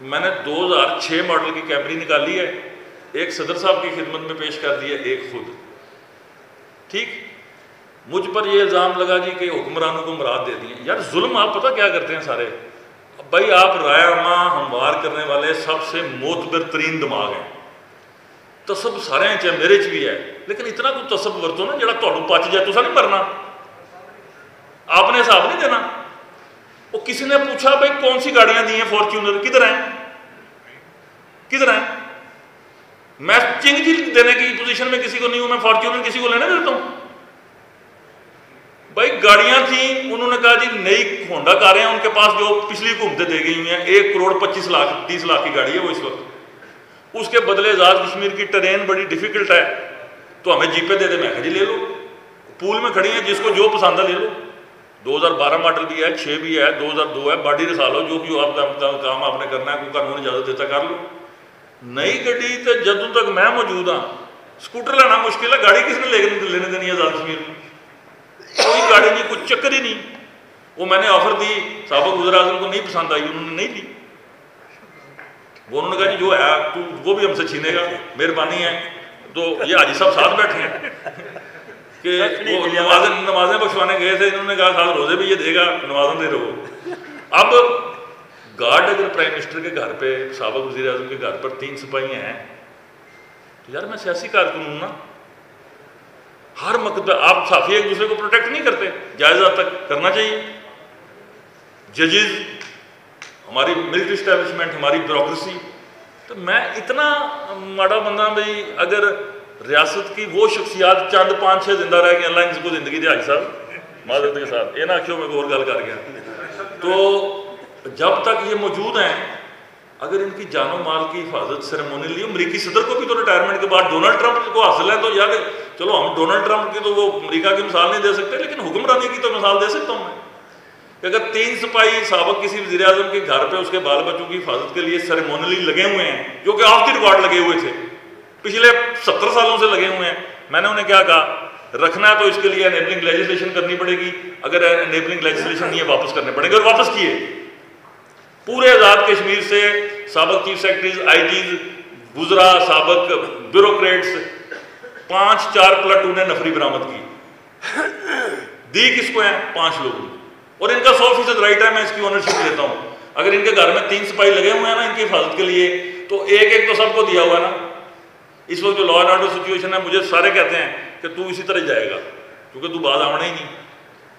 میں نے 2006 ماڈل کی کیمری نکالی ہے، ایک صدر صاحب کی خدمت میں پیش کر دی ہے، ایک خود۔ ٹھیک، مجھ پر یہ الزام لگا جی کہ حکمرانوں کو مراد دے دیے۔ یار ظلم آپ پتہ کیا کرتے ہیں سارے بھائی، آپ رائے عامہ ہموار کرنے والے سب سے معتبر ترین دماغ ہیں۔ تصب سارے ہیں، چاہے میرے چ بھی ہے، لیکن اتنا کوئی تصب ورتو نا جڑا تہاڈوں پچ جائے، تسا نہیں مرنا، آپ نے حساب نہیں دینا۔ وہ کسی نے پوچھا بھائی کون سی گاڑیاں دی ہیں فارچونر، کدھر ہیں کدھر ہیں؟ میں چنگ جی دینے کی پوزیشن میں کسی کو نہیں ہوں، میں فارچونر کسی کو لینے دیتا ہوں؟ بھائی گاڑیاں تھیں، انہوں نے کہا جی نئی ہونڈا کاریں ہیں ان کے پاس جو پچھلی حکومتیں دے گئی ہوئی ہیں، 1 کروڑ 25 لاکھ 30 لاکھ کی گاڑی ہے وہ اس وقت۔ اس کے بدلے آزاد کشمیر کی ٹرین بڑی ڈیفیکلٹ ہے تو ہمیں جیپیں دے دے، میں کہا جی لے لو، پول میں کھڑی ہیں، جس کو جو پسند ہے لے لو۔ 2012 ماڈل بھی ہے، 6 بھی ہے، 2002 ہے، باڈی رسا لو، جو آپ کا کام آپ نے کرنا ہے، کوئی قانون اجازت دیتا کر لو۔ نئی گڈی تو جدوں تک میں موجود ہاں، سکوٹر لینا مشکل ہے، گاڑی کس نے لینے دینی ہے آزاد کشمیر میں؟ کوئی گاڑی نہیں، کوئی چکر ہی نہیں۔ وہ میں نے آفر دی، سابق وزیر اعظم کو نہیں پسند آئی، انہوں نے نہیں دی، وہ انہوں نے کہا جی جو ہے تو وہ بھی ہم سے چھینے گا، مہربانی ہے۔ تو یہ حاجی صاحب ساتھ بیٹھے ہیں کہ وہ نمازیں بخشوانے گئے تھے، انہوں نے کہا صاحب روزے بھی یہ دے گا، نمازیں دے رہو۔ اب گارڈ اگر پرائم منسٹر کے گھر پہ، سابق وزیر اعظم کے گھر پر 3 سپاہی ہیں تو یار میں سیاسی کارکن ہوں نا، ہر مقدمے آپ صحافی ایک دوسرے کو پروٹیکٹ نہیں کرتے، جائزہ تک کرنا چاہیے۔ ججز، ہماری ملٹری اسٹیبلشمنٹ، ہماری بیوروکریسی، تو میں اتنا ماڑا بندہ بھائی اگر ریاست کی وہ شخصیات چند 5-6 زندہ رہ گئے، اللہ ان کو زندگی دے حاجی صاحب معذرت کے ساتھ، یہ نہ آخیو میں اور گل کر گیا، تو جب تک یہ موجود ہیں اگر ان کی جان و مال کی حفاظت سیریمونیلی، امریکی صدر کو بھی تو ریٹائرمنٹ کے بعد ڈونلڈ ٹرمپ کو حاصل ہے، تو یار چلو ہم ڈونلڈ ٹرمپ کی تو وہ امریکہ کی مثال نہیں دے سکتے، لیکن حکمرانی کی تو مثال دے سکتا ہوں میں کہ اگر 3 سپاہی سابق کسی وزیر اعظم کے گھر پہ اس کے بال بچوں کی حفاظت کے لیے سیریمونیلی لگے ہوئے ہیں، جو کہ آف دی ریکارڈ لگے ہوئے تھے، پچھلے 70 سالوں سے لگے ہوئے ہیں، میں نے انہیں کیا کہا رکھنا ہے تو اس کے لیے انیبلنگ لیجسلیشن کرنی پڑے گی، اگر انیبلنگ لیجسلیشن نہیں ہے واپس کرنے پڑیں گے، اور واپس کیے۔ پورے آزاد کشمیر سے سابق چیف سیکرٹریز، آئی جیز، وزراء، سابق بیوروکریٹس، 5-4 پلاٹونیں نفری برآمد کی، دی کس کو ہیں؟ 5 لوگوں، اور ان کا 100% رائٹ ہے، میں اس کی اونرشپ لیتا ہوں۔ اگر ان کے گھر میں 3 سپاہی لگے ہوئے ہیں نا ان کی حفاظت کے لیے، تو ایک تو سب کو دیا ہوا ہے نا۔ اس وقت جو لا اینڈ آرڈر سچویشن ہے، مجھے سارے کہتے ہیں کہ تو اسی طرح جائے گا کیونکہ تو باز آنا ہی نہیں،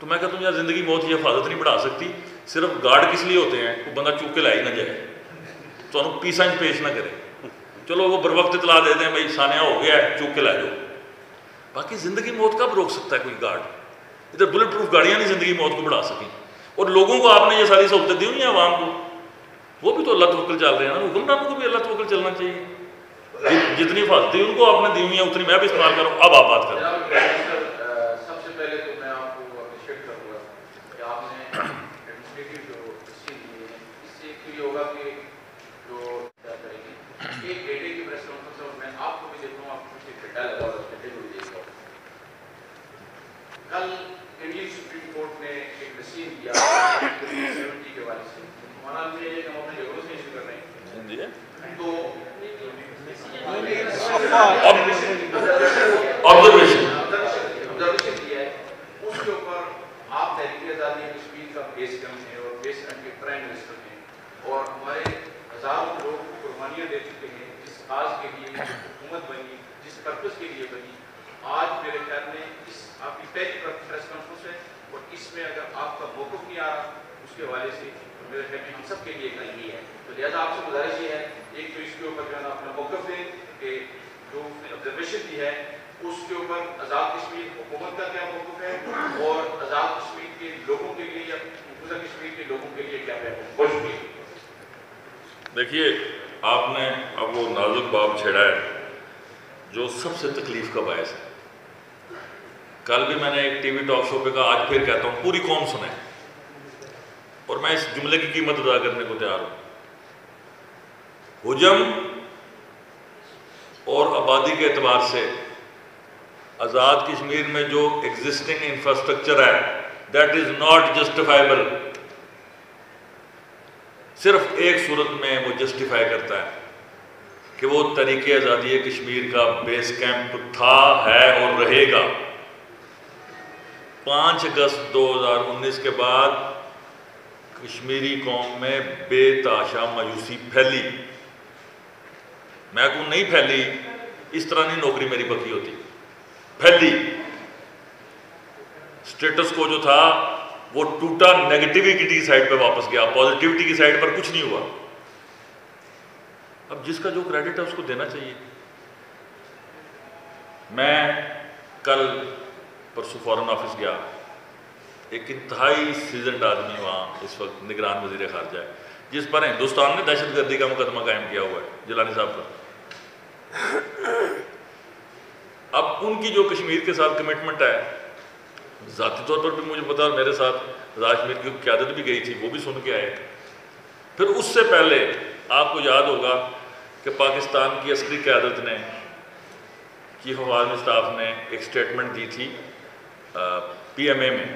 تو میں کہتا ہوں یار زندگی موت کی حفاظت نہیں بڑھا سکتی، صرف گارڈ کس لیے ہوتے ہیں؟ وہ بندہ چوک کے لائی نہ جائے، تو انہوں پیسہ پیش نہ کرے، چلو وہ بر وقت اطلاع دے دیں بھائی سانیہ ہو گیا ہے چوک کے لائے جاؤ، باقی زندگی موت کب روک سکتا ہے کوئی گارڈ؟ ادھر بلٹ پروف گاڑیاں نہیں زندگی موت کو بڑھا سکیں، اور لوگوں کو آپ نے یہ ساری سہولتیں دی ہوئی ہیں عوام کو، وہ بھی تو اللہ توکل چل رہے ہیں نا, حکمرانوں کو بھی اللہ توکل چلنا چاہیے. جتنی حفاظتیں ان کو آپ نے دی ہوئی ہیں اتنی میں بھی استعمال کروں. اب آپ بات کریں. سب سے پہلے تو میں آپ کو اپریشیٹ کروں گا کہ آپ نے ایڈمنسٹریٹو جو ڈسیزن لیے ہیں, اس سے ایک یہ ہوگا کہ جو کیا کرے گی ایک ڈیٹے کی پریس کانفرنس, اور میں آپ کو بھی دیکھ رہا ہوں, آپ کو کچھ ڈیٹا لگا ہوا اس ڈیٹے کو بھی دیکھ رہا ہوں. کل انڈین سپریم کورٹ نے ایک ڈسیزن دیا 70 کے والے سے. ہمارا یہ ہے کہ ہم اپنے جگہوں سے ایشو کر رہے ہیں, تو آبزرویشن کیا ہے اس کے اوپر آپ تحریک آزادی کشمیر کا بیس کم ہے اور بیس کم کے پرائم منسٹر ہیں اور ہمارے ہزاروں لوگ قربانیاں دے چکے ہیں جس کاز کے لیے حکومت بنی, جس پرپز کے لیے بنی. آج میرے خیال میں اس آپ کی پہلی پریس کانفرنس ہے اور اس میں اگر آپ کا موقف نہیں آ رہا اس کے حوالے سے میرے خیال میں ہم سب کے لیے کل ہی ہے. تو لہٰذا آپ سے گزارش یہ ہے ایک تو اس کے اوپر جو ہے نا اپنا موقف دیں کہ جو آبزرویشن دی ہے اس کے اوپر آزاد کشمیر حکومت کا کیا موقف ہے اور آزاد کشمیر کے لوگوں کے لیے یا مقبوضہ کشمیر کے لوگوں کے لیے کیا ہے. بہت شکریہ. دیکھیے آپ نے اب وہ نازک باب چھیڑا ہے جو سب سے تکلیف کا باعث ہے. کل بھی میں نے ایک ٹی وی ٹاک شو پہ کہا, آج پھر کہتا ہوں, پوری قوم سنیں اور میں اس جملے کی قیمت ادا کرنے کو تیار ہوں. حجم اور آبادی کے اعتبار سے آزاد کشمیر میں جو ایگزسٹنگ انفراسٹرکچر ہے دیٹ از ناٹ جسٹیفائبل. صرف ایک صورت میں وہ جسٹیفائی کرتا ہے کہ وہ تحریک آزادی کشمیر کا بیس کیمپ تھا, ہے اور رہے گا. 5 اگست 2019 کے بعد کشمیری قوم میں بے تحاشا مایوسی پھیلی. میں کہوں نہیں پھیلی, اس طرح نہیں نوکری میری پکی ہوتی, پھیلی. سٹیٹس کو جو تھا وہ ٹوٹا, نیگیٹیوٹی کی سائڈ پہ واپس گیا, پازیٹیوٹی کی سائڈ پر کچھ نہیں ہوا. اب جس کا جو کریڈٹ ہے اس کو دینا چاہیے. میں کل پرسوں فورن آفس گیا, ایک انتہائی سیزنڈ آدمی وہاں اس وقت نگران وزیر خارجہ ہے جس پر ہندوستان نے دہشت گردی کا مقدمہ قائم کیا ہوا ہے, جیلانی صاحب پر. اب ان کی جو کشمیر کے ساتھ کمٹمنٹ ہے, ذاتی طور پر بھی مجھے پتا, میرے ساتھ آزاد کشمیر کی قیادت بھی گئی تھی, وہ بھی سن کے آئے. پھر اس سے پہلے آپ کو یاد ہوگا کہ پاکستان کی عسکری قیادت نے, چیف آف آرمی اسٹاف نے ایک سٹیٹمنٹ دی تھی پی ایم اے میں.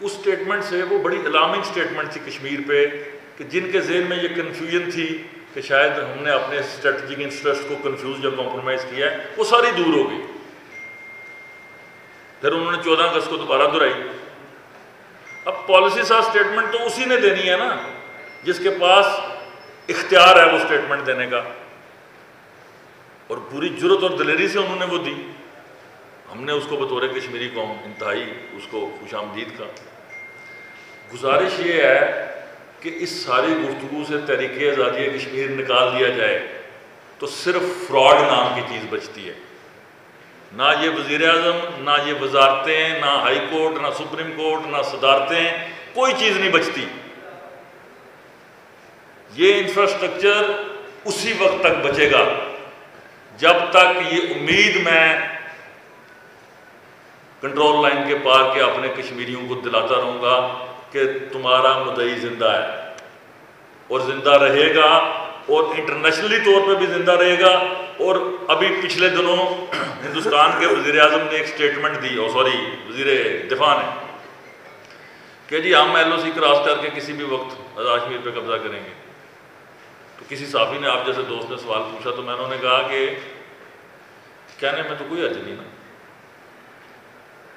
اس سٹیٹمنٹ سے وہ بڑی الارمنگ سٹیٹمنٹ تھی کشمیر پہ کہ جن کے ذہن میں یہ کنفیوژن تھی کہ شاید ہم نے اپنے اسٹریٹجک انٹرسٹ کو کنفیوز یا کمپرومائز کیا ہے, وہ ساری دور ہو گئی. پھر انہوں نے 14 اگست کو دوبارہ دہرائی. اب پالیسی سا سٹیٹمنٹ تو اسی نے دینی ہے نا جس کے پاس اختیار ہے وہ سٹیٹمنٹ دینے کا, اور پوری جرت اور دلیری سے انہوں نے وہ دی. ہم نے اس کو بطور کشمیری قوم انتہائی اس کو خوش آمدید کا. گزارش یہ ہے کہ اس ساری گفتگو سے تحریک آزادی کشمیر نکال دیا جائے تو صرف فراڈ نام کی چیز بچتی ہے. نہ یہ وزیر اعظم, نہ یہ وزارتیں, نہ ہائی کورٹ, نہ سپریم کورٹ, نہ صدارتیں, کوئی چیز نہیں بچتی. یہ انفراسٹرکچر اسی وقت تک بچے گا جب تک یہ امید میں کنٹرول لائن کے پار کے اپنے کشمیریوں کو دلاتا رہوں گا کہ تمہارا مدعی زندہ ہے اور زندہ رہے گا, اور انٹرنیشنلی طور پہ بھی زندہ رہے گا. اور ابھی پچھلے دنوں ہندوستان کے وزیر اعظم نے ایک سٹیٹمنٹ دی, وزیر دفاع نے, کہ جی ہم ایل او سی کراس کر کے کسی بھی وقت آزاد کشمیر پہ قبضہ کریں گے. تو کسی صحافی نے, آپ جیسے دوست نے سوال پوچھا تو میں نے کہا کہ کہنے میں تو کوئی حرج نہیں نا.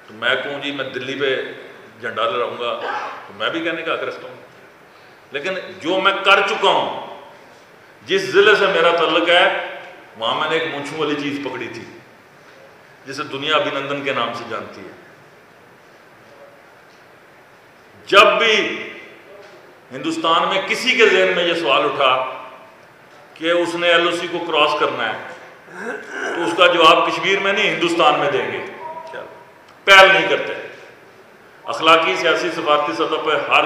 تو میں کہوں جی میں دلی پہ جھنڈا لہراؤں گا تو میں بھی کہنے کا حق رکھتا ہوں, لیکن جو میں کر چکا ہوں, جس ضلع سے میرا تعلق ہے, وہاں میں نے ایک مونچھوں والی چیز پکڑی تھی جسے دنیا ابھینندن کے نام سے جانتی ہے. جب بھی ہندوستان میں کسی کے ذہن میں یہ سوال اٹھا کہ اس نے ایل او سی کو کراس کرنا ہے تو اس کا جواب کشمیر میں نہیں ہندوستان میں دیں گے. پہل نہیں کرتے. اخلاقی, سیاسی, سفارتی سطح پہ ہر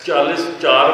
44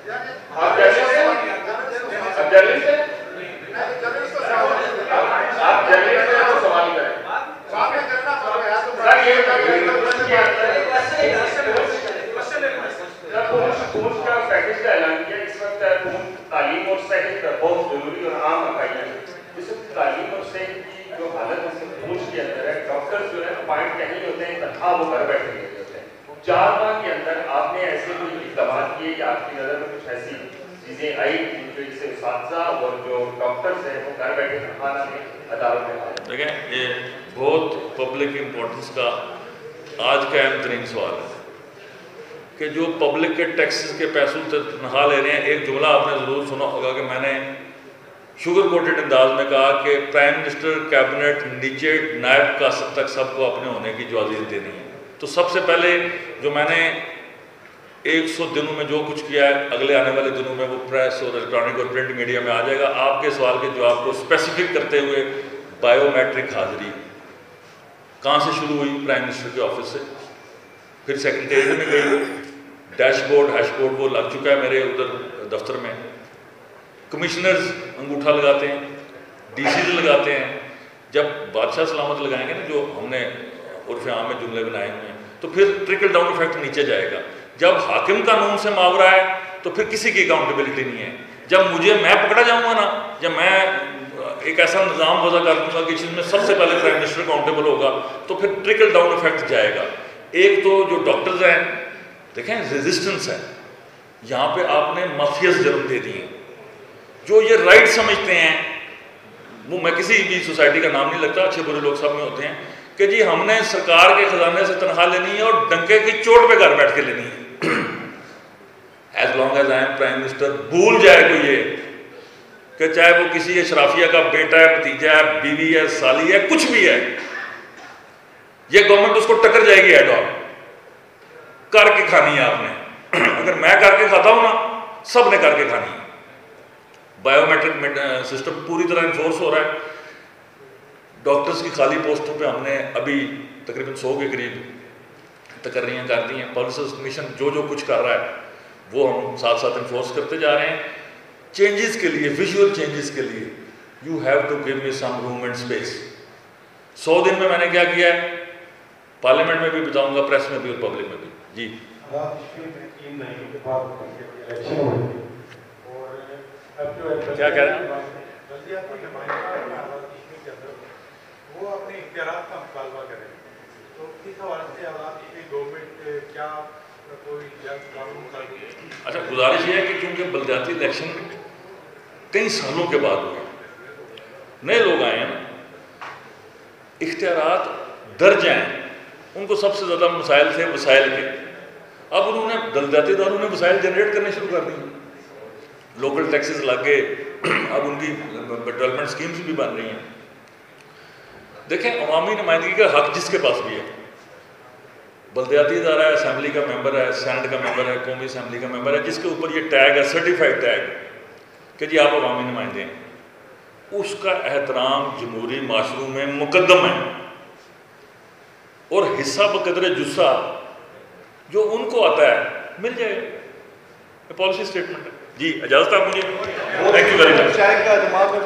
آپ جرنلسٹ ہیں؟ آپ جرنلسٹ ہیں؟ آپ جرنلسٹ ہیں تو سوال کریں. پونچھ کا پیکج کا اعلان کیا. اس وقت تعلیم اور صحت بہت ضروری اور عام اکائی ہے. اس وقت تعلیم اور صحت کی جو حالت ہے پونچھ کے اندر ہے, ڈاکٹر جو ہے اپوائنٹ کہیں ہوتے ہیں, تنخواہ وہ گھر بیٹھے ہوتے ہیں. 4 ماہ کے اندر آپ نے ایسے کوئی اقدامات کیے کہ آپ کی نظر میں کچھ ایسی چیزیں آئی جو اس سے اساتذہ اور جو ڈاکٹرز ہیں وہ گھر بیٹھے تنخواہ نہ دیں, عدالت میں آئے؟ دیکھیں, یہ بہت پبلک امپورٹنس کا آج کا اہم ترین سوال ہے کہ جو پبلک کے ٹیکسز کے پیسوں سے تنخواہ لے رہے ہیں. ایک جملہ آپ نے ضرور سنا ہوگا کہ میں نے شوگر کوٹڈ انداز میں کہا کہ پرائم منسٹر, کیبنٹ, نیچے نائب کا تک سب کو اپنے ہونے کی اجازت دینی ہے. تو سب سے پہلے جو میں نے 100 دنوں میں جو کچھ کیا ہے, اگلے آنے والے دنوں میں وہ پریس اور الیکٹرانک اور پرنٹ میڈیا میں آ جائے گا. آپ کے سوال کے جواب کو اسپیسیفک کرتے ہوئے, بائیو میٹرک حاضری کہاں سے شروع ہوئی؟ پرائم منسٹر کے آفس سے, پھر سیکریٹریٹ میں گئی, ڈیش بورڈ ہیش بورڈ وہ لگ چکا ہے میرے ادھر دفتر میں. کمشنرز انگوٹھا لگاتے ہیں, ڈی سیز لگاتے ہیں. جب بادشاہ سلامت لگائیں گے نا, جو ہم نے عرف عام میں جملے بنائے ہوئے ہیں, تو پھر ٹرکل ڈاؤن افیکٹ نیچے جائے گا. جب حاکم قانون سے ماورا ہے تو پھر کسی کی اکاؤنٹیبلٹی نہیں ہے. جب میں پکڑا جاؤں گا نا, جب میں ایک ایسا نظام وضع کر دوں گا کہ جس میں سب سے پہلے پرائم منسٹر اکاؤنٹیبل ہوگا, تو پھر ٹرکل ڈاؤن افیکٹ جائے گا. ایک تو جو ڈاکٹرز ہیں, دیکھیں ریزسٹنس ہے یہاں پہ, آپ نے مافیاز جنم دے دیے جو یہ رائٹ سمجھتے ہیں. وہ میں کسی بھی سوسائٹی کا نام نہیں لگتا, اچھے برے لوگ سب میں ہوتے ہیں, کہ جی ہم نے سرکار کے خزانے سے تنخواہ لینی ہے اور ڈنکے کی چوٹ پہ گھر بیٹھ کے لینی ہے. As long as I am prime minister, بھول جائے کوئی یہ کہ چاہے وہ کسی اشرافیہ کا بیٹا ہے, بھتیجا ہے, بیوی ہے, سالی ہے, کچھ بھی ہے, یہ گورنمنٹ اس کو ٹکر جائے گی ایڈ آن کر کے کھانی ہے آپ نے. اگر میں کر کے کھاتا ہوں نا, سب نے کر کے کھانی ہے. بائیو میٹرک سسٹم پوری طرح انفورس ہو رہا ہے. ڈاکٹرز کی خالی پوسٹوں پہ ہم نے ابھی تقریباً 100 کے قریب تقرریاں کر دی ہیں. پالیسیز کمیشن جو کچھ کر رہا ہے وہ ہم ساتھ ساتھ انفورس کرتے جا رہے ہیں. چینجز کے لیے, ویژول چینجز کے لیے, you have to give me some room and space. 100 دن میں میں نے کیا کیا ہے, پارلیمنٹ میں بھی بتاؤں گا, پریس میں بھی اور پبلک میں بھی. جی کیا کہہ رہے ہیں؟ وہ اپنے اختیارات کا مطالبہ کریں, تو اس حوالے سے گورنمنٹ کیا کوئی قانون کا؟ اچھا, گزارش یہ ہے کہ چونکہ بلدیاتی الیکشن کئی سالوں کے بعد ہوئے, نئے لوگ آئے ہیں, اختیارات درج ہیں, ان کو سب سے زیادہ مسائل تھے وسائل کے. اب انہوں نے بلدیاتی اداروں نے وسائل جنریٹ کرنے شروع کر دی, لوکل ٹیکسز لگ گئے, اب ان کی ڈیولپمنٹ اسکیمز بھی بن رہی ہیں. دیکھیں, عوامی نمائندگی کا حق جس کے پاس بھی ہے, بلدیاتی ادارہ ہے, اسمبلی کا ممبر ہے, سینٹ کا ممبر ہے, قومی اسمبلی کا ممبر ہے, جس کے اوپر یہ ٹیگ ہے, سرٹیفائڈ ٹیگ, کہ جی آپ عوامی نمائندے ہیں, اس کا احترام جمہوری معاشروں میں مقدم ہے. اور حصہ بقدر جسہ جو ان کو آتا ہے مل جائے, یہ پالیسی اسٹیٹمنٹ ہے. جی اجازت آپ مجھے. Thank you very much. شاید کا دماغ